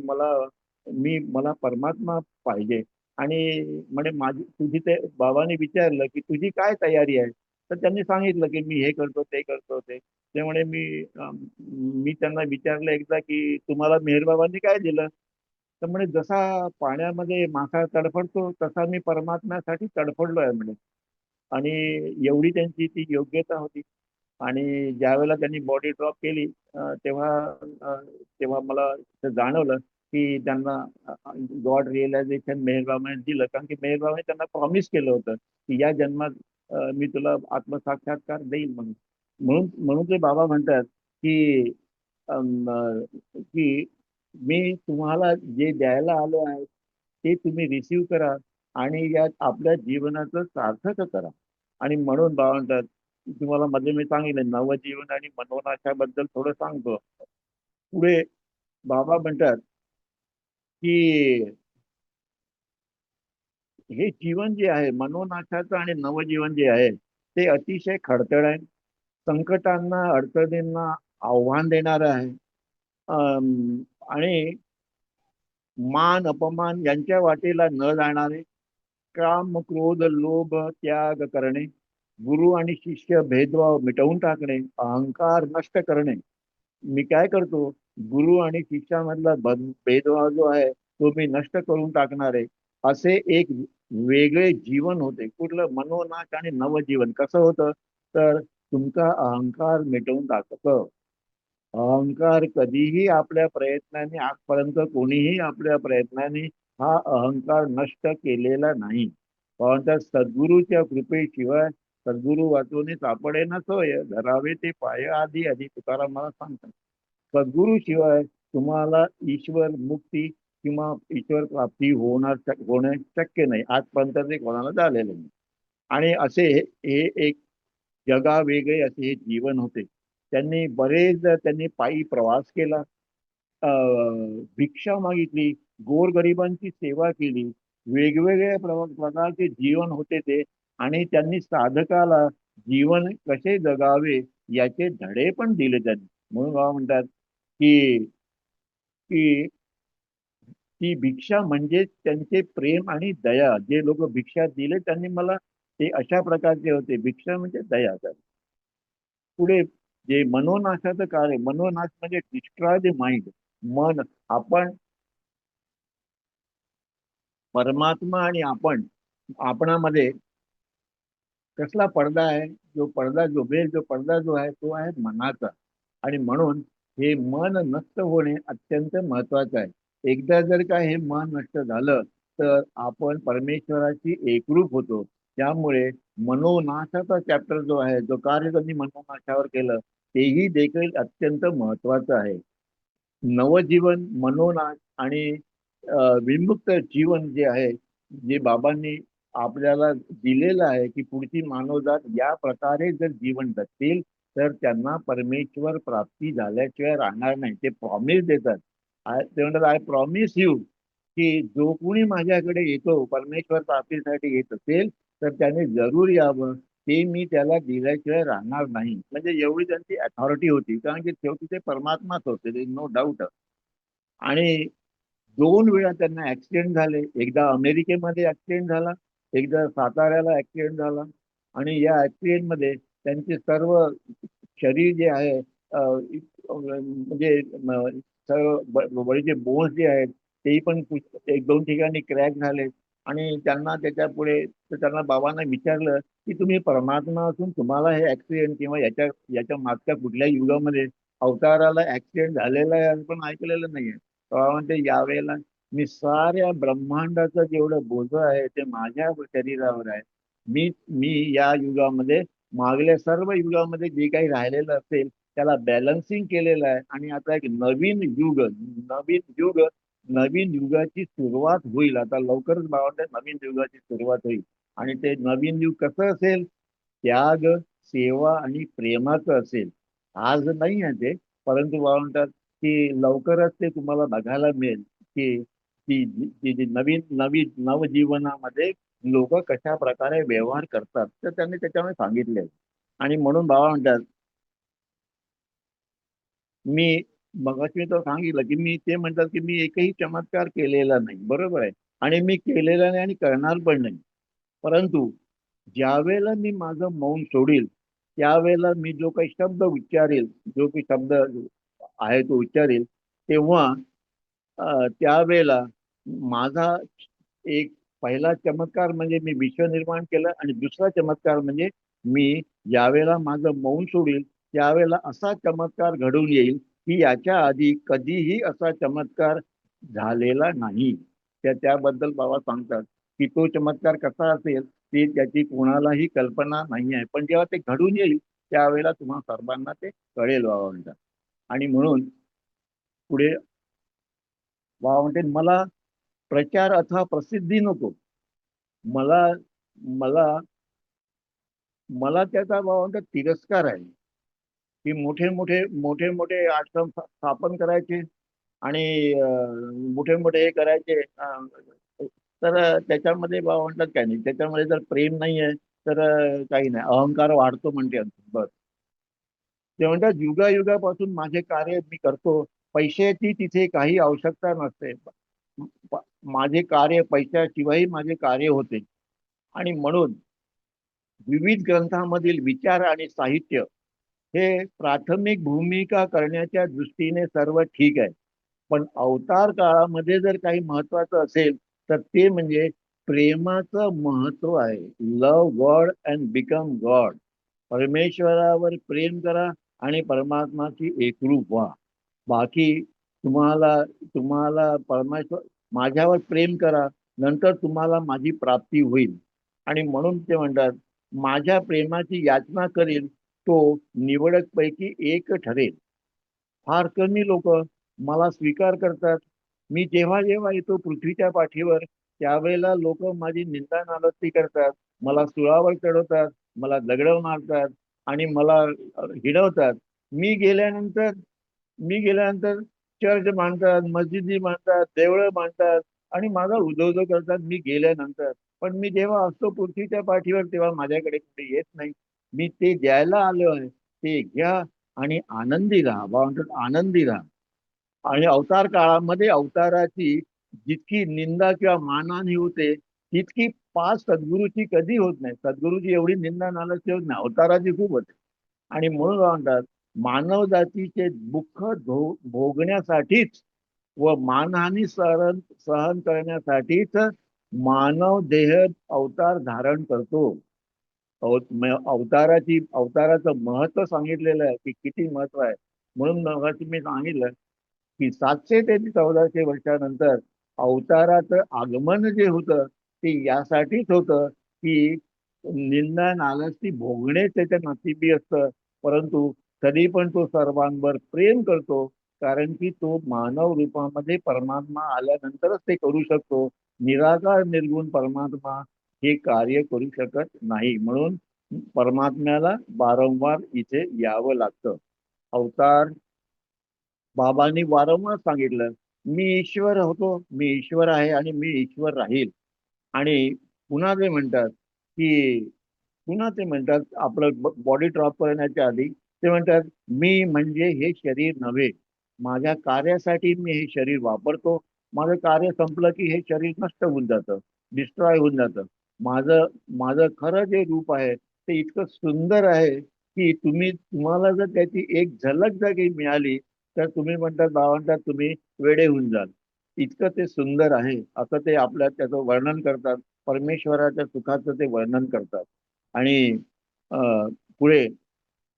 मला परमात्मा पाहिजे. आणि म्हणे तुझी ते बाबांनी विचारलं की तुझी काय तयारी आहे. तर त्यांनी सांगितलं की मी हे करतो ते करतो ते. त्यामुळे मी त्यांना विचारलं एकदा की तुम्हाला मेहर बाबांनी काय दिलं. तर म्हणे जसा पाण्यामध्ये मासा तडफडतो तसा मी परमात्म्यासाठी तडफडलो आहे म्हणे. आणि एवढी त्यांची ती योग्यता होती. आणि ज्यावेळेला त्यांनी बॉडी ड्रॉप केली तेव्हा तेव्हा मला ते जाणवलं की त्यांना गॉड रिअलायझेशन मेहरबाबाने दिलं. कारण की मेहरबाबाने त्यांना प्रॉमिस केलं होतं की या जन्मात मी तुला आत्मसाक्षात्कार देईल म्हणून. म्हणून म्हणून ते बाबा म्हणतात की की मी तुम्हाला जे द्यायला आलो आहे ते तुम्ही रिसीव करा आणि यात आपल्या जीवनाचं सार्थक करा. आणि म्हणून बाबा म्हणतात, तुम्हाला मध्ये मी सांगितलं नवजीवन आणि मनोनाशाबद्दल थोडं सांगतो. पुढे बाबा म्हणतात की हे जीवन जे आहे मनोनाशाचं आणि नवजीवन जे आहे ते अतिशय खडतर आहे. संकटांना, अडचणींना आव्हान देणारं आहे. आणि मान अपमान यांच्या वाटेला न जाणारे, काम क्रोध लोभ त्याग करणे, गुरु आणि शिष्य भेदभाव मिटवून टाकणे, अहंकार नष्ट करणे. मी काय करतो, गुरु आणि शिष्यामधला भेदभाव जो आहे तो मी नष्ट करून टाकणारे असे एक वेगळे जीवन होते. कुठलं मनोनाश आणि नवजीवन कसं होतं, तर तुमचा अहंकार मिटवून टाकतं. अहंकार कधीही आपल्या प्रयत्नाने आजपर्यंत कोणीही आपल्या प्रयत्नाने हा अहंकार नष्ट केलेला नाही. पण सद्गुरूच्या कृपेशिवाय सद्गुरू वाचवणे सापडे ना सोय, धरावे ते पाय आधी आधी तुकाराम मला सांगतात. सद्गुरू शिवाय तुम्हाला ईश्वर मुक्ती किंवा ईश्वर प्राप्ती होणं शक्य नाही, आजपर्यंत ते कोणाला झालेलं नाही. आणि असे हे एक जगावेगळे असे हे जीवन होते. त्यांनी पायी प्रवास केला, भिक्षा मागितली, गोरगरिबांची सेवा केली, वेगवेगळ्या प्रकारचे जीवन होते ते. आणि त्यांनी साधकाला जीवन कसे जगावे याचे धडे पण दिले त्यांनी. म्हणून बाबा म्हणतात की की ती भिक्षा म्हणजे त्यांचे प्रेम आणि दया. जे लोक भिक्षा दिले त्यांनी मला, ते अशा प्रकारचे होते. भिक्षा म्हणजे दया. पुढे जे मनोनाशाचं कार्य, मनोनाश म्हणजे डिस्ट्रॉय द माइंड. मन, आपण परमात्मा आणि आपणामध्ये कसला पडदा आहे, जो पडदा जो आहे तो आहे मनाचा. आणि म्हणून हे मन नष्ट होणे अत्यंत महत्वाचं आहे. एकदा जर का हे मन नष्ट झालं तर आपण परमेश्वराची एकरूप होतो. त्यामुळे मनोनाशाचा चॅप्टर जो आहे, जो कार्य त्यांनी मनोनाशावर केलं, तेही देखील अत्यंत महत्वाचं आहे. नवजीवन, मनोनाश आणि विमुक्त जीवन जे आहे, जे बाबांनी आपल्याला दिलेलं आहे, की पुढची मानवजात या प्रकारे जर जीवन जगतील तर त्यांना परमेश्वर प्राप्ती झाल्याशिवाय राहणार नाही. ते प्रॉमिस देतात. ते म्हणतात, आय प्रॉमिस यू, की जो कोणी माझ्याकडे येतो परमेश्वर प्राप्तीसाठी येत असेल तर त्याने जरूर यावं, ते मी त्याला दिल्याशिवाय राहणार नाही. म्हणजे एवढी त्यांची अथॉरिटी होती, कारण की शेवटी ते परमात्माच होते, नो डाऊट. आणि 2 वेळा त्यांना ऍक्सिडेंट झाले. एकदा अमेरिकेमध्ये ऍक्सिडेंट झाला, एकदा साताऱ्याला ऍक्सिडेंट झाला. आणि या ऍक्सिडेंटमध्ये त्यांचे सर्व शरीर जे आहे, म्हणजे सर्व बळीचे बोन्स जे आहेत तेही पण 1-2 ठिकाणी क्रॅक झाले. आणि त्यांना त्याच्या पुढे त्यांना बाबांना विचारलं की तुम्ही परमात्मा असून तुम्हाला हे ऍक्सिडेंट किंवा याच्या मागच्या कुठल्या युगामध्ये अवताराला ऍक्सिडेंट झालेला आहे पण ऐकलेलं नाहीये. तेव्हा म्हणते, यावेळेला मी साऱ्या ब्रह्मांडाचं जेवढं बोझं आहे ते माझ्या शरीरावर आहे. मी या युगामध्ये, मागल्या सर्व युगामध्ये जे काही राहिलेलं असेल त्याला बॅलन्सिंग केलेलं आहे. आणि आता एक नवीन युगाची सुरुवात होईल. आता लवकरच बाबा नवीन युगाची सुरुवात होईल. आणि ते नवीन युग कसं असेल? त्याग, सेवा आणि प्रेमाचं असेल. आज नाही आहे ते, परंतु बाबा म्हणतात की लवकरच ते तुम्हाला बघायला मिळेल की ती नवीन नवीन नवजीवनामध्ये लोक कशा प्रकारे व्यवहार करतात. तर त्यांनी त्याच्यामुळे सांगितले. आणि म्हणून बाबा म्हणतात, मी मगाशी तर सांगितलं की ते म्हणतात की मी एकही चमत्कार केलेला नाही. बरोबर आहे, आणि मी केलेला नाही आणि करणार पण नाही. परंतु ज्या वेळेला मी माझं मौन सोडील, त्यावेळेला मी जो काही शब्द उच्चारेल, जो काही शब्द आहे तो उच्चारेल, तेव्हा त्यावेळेला माझा एक पहिला चमत्कार म्हणजे मी विश्व निर्माण केलं. आणि दुसरा चमत्कार म्हणजे मी ज्यावेळेला माझं मौन सोडील त्यावेळेला असा चमत्कार घडून येईल की याच्या आधी कधीही असा चमत्कार झालेला नाही. त्याबद्दल बाबा सांगतात की तो चमत्कार कसा असेल ते त्याची कोणालाही कल्पना नाही आहे, पण जेव्हा ते घडून येईल त्यावेळेला तुम्हा सर्वांना ते कळेल बाबा म्हणतात. आणि म्हणून पुढे बाबा म्हणते, मला प्रचार अथवा प्रसिद्धी नको. मला मला मला त्याचा बाबा म्हणतात तिरस्कार आहे की मोठे मोठे आश्रम स्थापन करायचे आणि मोठे मोठे हे करायचे. तर त्याच्यामध्ये बाबा म्हणतात काय नाही, त्याच्यामध्ये जर प्रेम नाही आहे तर काही नाही, अहंकार वाढतो म्हणते. बस ते म्हणतात, युगायुगापासून माझे कार्य मी करतो, पैशाची तिथे काही आवश्यकता नसते. माझे कार्य पैशाशिवाय माझे कार्य होते. आणि म्हणून विविध ग्रंथांमधील विचार आणि साहित्य हे प्राथमिक भूमिका करण्याच्या दृष्टीने सर्व ठीक आहे, पण अवतार काळामध्ये जर काही महत्वाचं असेल तर ते म्हणजे प्रेमाचं महत्व आहे. लव गॉड अँड बिकम गॉड. परमेश्वरावर प्रेम करा आणि परमात्माची एकरूप व्हा. बाकी तुम्हाला तुम्हाला परमेश्वर, माझ्यावर प्रेम करा, नंतर तुम्हाला माझी प्राप्ती होईल. आणि म्हणून ते म्हणतात, माझ्या प्रेमाची याचना करील तो निवडक पैकी एक ठरेल. फार कमी लोक मला स्वीकार करतात, मी जेव्हा जेव्हा येतो पृथ्वीच्या पाठीवर त्यावेळेला लोक माझी निंदा नालस्ती करतात, मला सुळावर चढवतात, मला दगडं मारतात आणि मला हिणवतात. मी गेल्यानंतर मी गेल्यानंतर चर्च बांधतात, मस्जिदी बांधतात, देवळं बांधतात आणि माझा उदो करतात मी गेल्यानंतर. पण मी जेव्हा असतो पृथ्वीच्या पाठीवर तेव्हा माझ्याकडे कुठे येत नाही. मी ते द्यायला आलो आहे, ते घ्या आणि आनंदी राहा. बाबा म्हणतात आनंदी राहा. आणि अवतार काळामध्ये अवताराची जितकी निंदा किंवा मानहानी होते तितकी पाच सद्गुरूची कधी होत नाही. सद्गुरूची एवढी निंदा नालस्ती होत नाही, अवताराची खूप होते. आणि म्हणून काय म्हणतात, मानव जातीचे दुःख भोगण्यासाठीच व मानहानी सहन सहन करण्यासाठीच मानव देह अवतार धारण करतो. अवताराचं महत्व सांगितलेलं आहे की किती महत्व आहे. म्हणून मगाशी मी सांगितलं की 700 ते 1400 वर्षानंतर अवताराचं आगमन जे होतं ते यासाठीच होतं की निंदा नालस्ती भोगणे त्याच्या नशिबी असतं, परंतु तरी पण तो सर्वांवर प्रेम करतो, कारण की तो मानव रूपामध्ये परमात्मा आल्यानंतरच ते करू शकतो. निराकार निर्गुण परमात्मा हे कार्य करू शकत नाही. म्हणून परमात्म्याला वारंवार इथे यावं लागतं. अवतार बाबांनी वारंवार सांगितलं, मी ईश्वर होतो, मी ईश्वर आहे आणि मी ईश्वर राहील. आणि पुन्हा ते म्हणतात की पुन्हा ते म्हणतात आपलं बॉडी ड्रॉप करण्याच्या आधी ते म्हणतात, मी म्हणजे हे शरीर नव्हे, माझ्या कार्यासाठी मी हे शरीर वापरतो. माझं कार्य संपलं की हे शरीर नष्ट होऊन जातं, डिस्ट्रॉय होऊन जातं. माझं माझं खरं जे रूप आहे ते इतकं सुंदर आहे की तुम्हाला जर त्याची एक झलक जर काही मिळाली तर तुम्ही म्हणतात, बाबा म्हणतात तुम्ही वेडे होऊन जाल. इतकं ते सुंदर आहे असं ते आपल्या त्याचं वर्णन करतात. परमेश्वराच्या सुखाचं ते वर्णन करतात. आणि अं, पुढे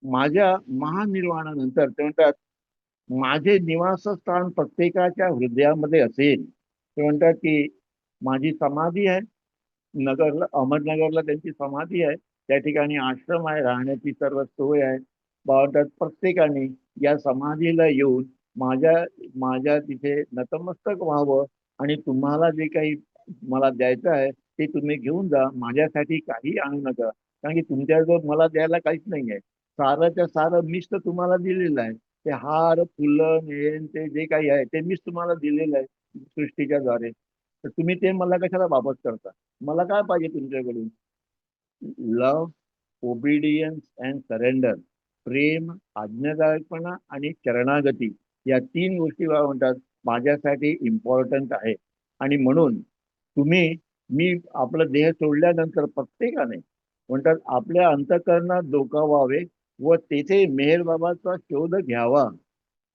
माझ्या महानिर्वाणानंतर ते म्हणतात, माझे निवासस्थान प्रत्येकाच्या हृदयामध्ये असेल. ते म्हणतात की माझी समाधी आहे नगरला, अहमदनगरला त्यांची समाधी आहे. त्या ठिकाणी आश्रम आहे, राहण्याची सर्व सोय आहे. म्हणतात प्रत्येकाने या समाधीला येऊन माझ्या माझ्या तिथे नतमस्तक व्हावं आणि तुम्हाला जे काही मला द्यायचं आहे ते तुम्ही घेऊन जा. माझ्यासाठी काही आणू नका, कारण की तुमच्याजवळ मला द्यायला काहीच नाही आहे. सारंच्या सारं मीच तर तुम्हाला दिलेलं आहे. ते हार फुलं नेन ते जे काही आहे ते मीच तुम्हाला दिलेलं आहे सृष्टीच्या द्वारे. तर तुम्ही ते मला कशाला वापस करता? मला काय पाहिजे तुमच्याकडून? लव, ओबिडियन्स अँड सरेंडर. प्रेम, आज्ञाधारकपणा आणि शरणागती या तीन गोष्टी मला म्हणतात माझ्यासाठी इम्पॉर्टंट आहे. आणि म्हणून तुम्ही मी आपलं देह सोडल्यानंतर प्रत्येकाने म्हणतात आपल्या अंतःकरणात डोकावावे व तेथे मेहेर बाबाचा शोध घ्यावा.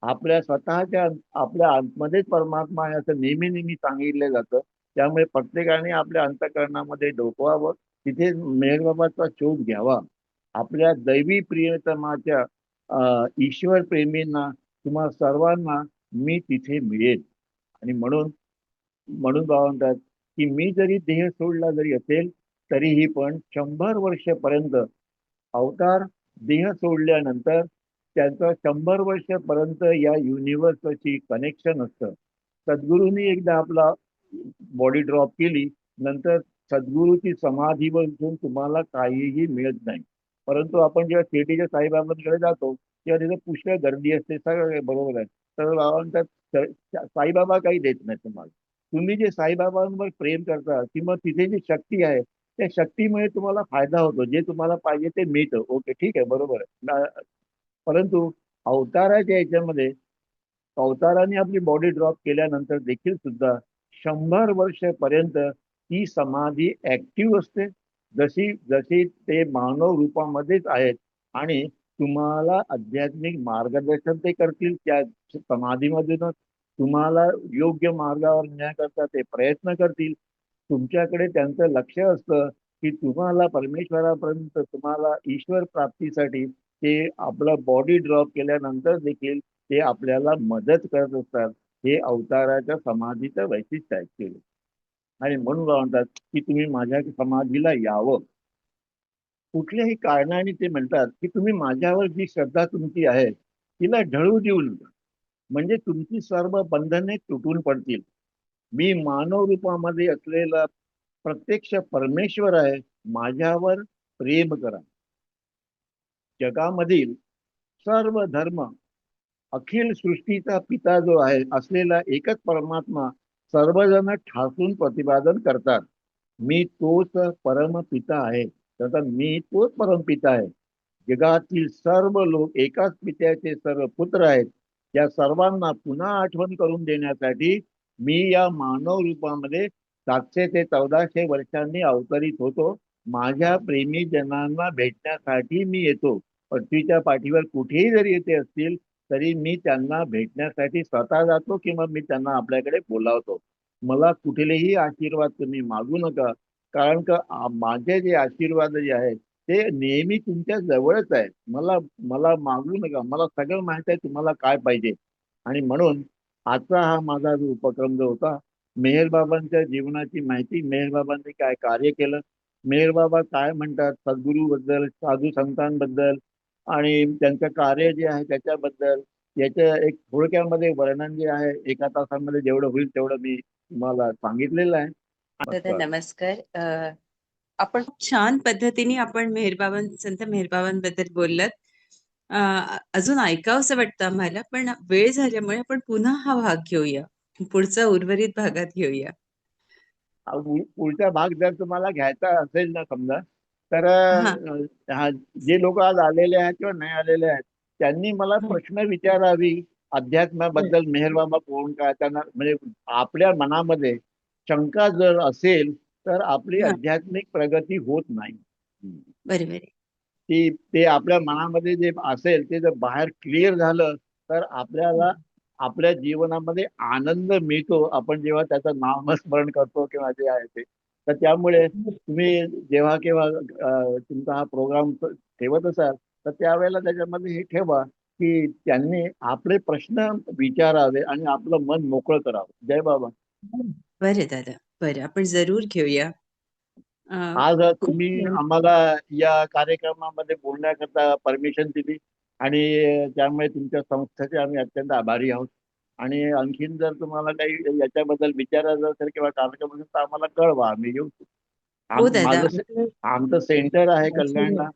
आपल्या स्वतःच्या आपल्या आतमध्येच परमात्मा आहे असं नेहमी नेहमी सांगितलं जातं. त्यामुळे प्रत्येकाने आपल्या अंतःकरणामध्ये डोकवावं, तिथे मेहरबाबाचा शोध घ्यावा. आपल्या दैवी प्रियतमाच्या ईश्वर प्रेमींना तुम्हा सर्वांना मी तिथे मिळेल. आणि म्हणून म्हणून बाबा म्हणतात की मी जरी देह सोडला जरी असेल तरीही पण 100 वर्षपर्यंत अवतार देह सोडल्यानंतर त्यांचं 100 वर्षपर्यंत या युनिव्हर्सशी कनेक्शन असतं. सद्गुरूंनी एकदा आपला बॉडी ड्रॉप केली नंतर सद्गुरूची समाधी बसून तुम्हाला काहीही मिळत नाही. परंतु आपण जेव्हा शिर्डीच्या साईबाबांकडे जातो तेव्हा तिथे पुष्कळ गर्दी असते, सगळं बरोबर आहे. तर बाबा म्हणतात साईबाबा काही देत नाही तुम्हाला. तुम्ही जे साईबाबांवर प्रेम करता किंवा तिथे जी शक्ती आहे त्या शक्तीमुळे तुम्हाला फायदा होतो, जे तुम्हाला पाहिजे ते मिळतं. ओके, ठीक आहे, बरोबर आहे परंतु अवताराच्या याच्यामध्ये अवताराने आपली बॉडी ड्रॉप केल्यानंतर देखील सुद्धा 100 वर्षपर्यंत ती समाधी ऍक्टिव्ह असते. जशी जशी ते मानव रूपामध्येच आहेत आणि तुम्हाला आध्यात्मिक मार्गदर्शन ते करतील त्या समाधीमधूनच. तुम्हाला योग्य मार्गावर नेण्याकरता ते प्रयत्न करतील. तुमच्याकडे त्यांचं लक्ष असतं की तुम्हाला परमेश्वरापर्यंत तुम्हाला ईश्वर प्राप्तीसाठी ते आपलं बॉडी ड्रॉप केल्यानंतर देखील ते आपल्याला मदत करत असतात. हे अवताराच्या समाधीचं वैशिष्ट्य आहे. आणि म्हणून म्हणतात की तुम्ही माझ्या समाधीला यावं. कुठल्याही कारणाने ते म्हणतात की तुम्ही माझ्यावर जी श्रद्धा तुमची आहे तिला ढळू देऊ नका. म्हणजे तुमची सर्व बंधने तुटून पडतील. मी मानव रूपामध्ये असलेला प्रत्यक्ष परमेश्वर आहे. माझ्यावर प्रेम करा. जगामधील सर्व धर्म, अखिल सृष्टीचा पिता जो आहे असलेला एकच परमात्मा सर्वजण ठासून प्रतिपादन करतात. मी तोच परमपिता आहे. तर मी तोच परमपिता आहे. जगातील सर्व लोक एकाच पित्याचे सर्व पुत्र आहेत. या सर्वांना पुन्हा आठवण करून देण्यासाठी मी या मानव रूपामध्ये 700 ते 1400 वर्षांनी अवतरित होतो. माझ्या प्रेमी जनांना भेटण्यासाठी मी येतो. पृथ्वीच्या पाठीवर कुठेही जरी येते असतील तरी मी त्यांना भेटण्यासाठी स्वतः जातो किंवा मी त्यांना आपल्याकडे बोलावतो. मला कुठलेही आशीर्वाद तुम्ही मागू नका, कारण का माझे जे आशीर्वाद जे आहेत ते नेहमी तुमच्या जवळच आहे. मला मला मागू नका. मला सगळं माहित आहे तुम्हाला काय पाहिजे. आणि म्हणून आजचा हा माझा जो उपक्रम जो होता, मेहेर बाबांच्या जीवनाची माहिती, मेहेर बाबांनी काय कार्य केलं, मेहेर बाबा काय म्हणतात सद्गुरू बद्दल, साधू संतांबद्दल आणि त्यांचं कार्य जे आहे त्याच्याबद्दल याचं एक थोडक्यामध्ये वर्णन जे आहे 1 तासामध्ये जेवढं होईल तेवढं मी तुम्हाला सांगितलेलं आहे. दादा नमस्कार. नमस्कार. आपण खूप छान पद्धतीने आपण संत मेहेरबाबांबद्दल बोललात. अजून ऐकावंसं वाटतं आम्हाला, पण वेळ झाल्यामुळे आपण पुन्हा हा भाग घेऊया. पुढचा उर्वरित भागात घेऊया. पुढचा भाग जर तुम्हाला घ्यायचा असेल ना समजा, तर हा जे लोक आज आलेले आहेत किंवा नाही आलेले आहेत त्यांनी मला हं, प्रश्न विचारावी हं, अध्यात्माबद्दल. मेहेर बाबा कोण, काय त्यांना म्हणजे आपल्या मनामध्ये शंका जर असेल तर आपली हा आध्यात्मिक प्रगती होत नाही. बरोबर आहे. ते आपल्या मनामध्ये जे असेल ते जर बाहेर क्लिअर झालं तर आपल्याला आपल्या जीवनामध्ये आनंद मिळतो. आपण जेव्हा त्याचं नामस्मरण करतो किंवा जे आहे ते. तर त्यामुळे तुम्ही जेव्हा केव्हा तुमचा हा प्रोग्राम ठेवत असाल तर त्यावेळेला त्याच्यामध्ये हे ठेवा की त्यांनी आपले प्रश्न विचारावे आणि आपलं मन मोकळं करावं. जय बाबा. बरं दादा, बरं आपण जरूर घेऊया. आज खूप तुम्ही आम्हाला या कार्यक्रमामध्ये बोलण्याकरता परमिशन दिली आणि त्यामुळे तुमच्या संस्थेचे आम्ही अत्यंत आभारी आहोत. आणि आणखीन जर तुम्हाला काही याच्याबद्दल विचारायचं असेल किंवा कार्यक्रम असेल तर आम्हाला कळवा, आम्ही येऊ. हो दादा. आमचं सेंटर आहे कल्याणला,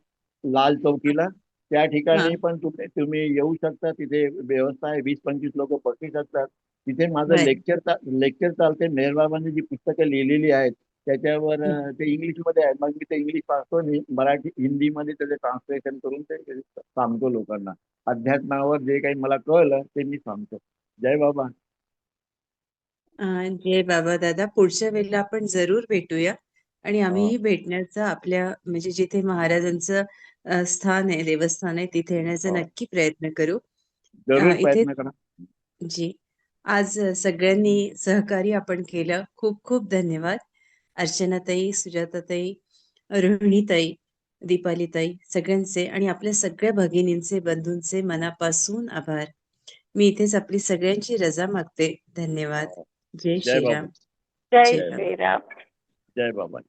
लाल चौकीला. त्या हा ठिकाणी पण तुम्ही येऊ शकता. तिथे व्यवस्था आहे, 20-25 लोक बसू शकतात. तिथे माझं बर लेक्चर चालते. मेहर बाबांनी जी पुस्तकं लिहिलेली आहेत त्याच्यावर ते इंग्लिशमध्ये आहे. मग मी ते इंग्लिश वाचतो आणि मराठी हिंदीमध्ये त्याचे ट्रान्सलेशन करून ते सांगतो लोकांना. अध्यात्मावर जे काही मला कळलं ते मी सांगतो. जय बाबा. जय बाबा दादा. पुढच्या वेळेला आपण जरूर भेटूया आणि हो, आम्हीही भेटण्याचा आपल्या म्हणजे जिथे महाराजांचं स्थान आहे, देवस्थान आहे, तिथे येण्याचा हो. नक्की प्रयत्न करू. जरूर इथे प्रयत्न करा. जी आज सगळ्यांनी सहकार्य आपण केलं. खूप खूप धन्यवाद. अर्चनाताई, सुजाताताई, रोहिणीताई, दीपालीताई सगळ्यांचे आणि आपल्या सगळ्या भगिनींचे, बंधूंचे मनापासून आभार. मी इथेच आपली सगळ्यांची रजा मागते. धन्यवाद. हो. जय जय बाबा. श्रीराम. जय जय जय बाबा. बाबा. श्रीराम. जय बाबा.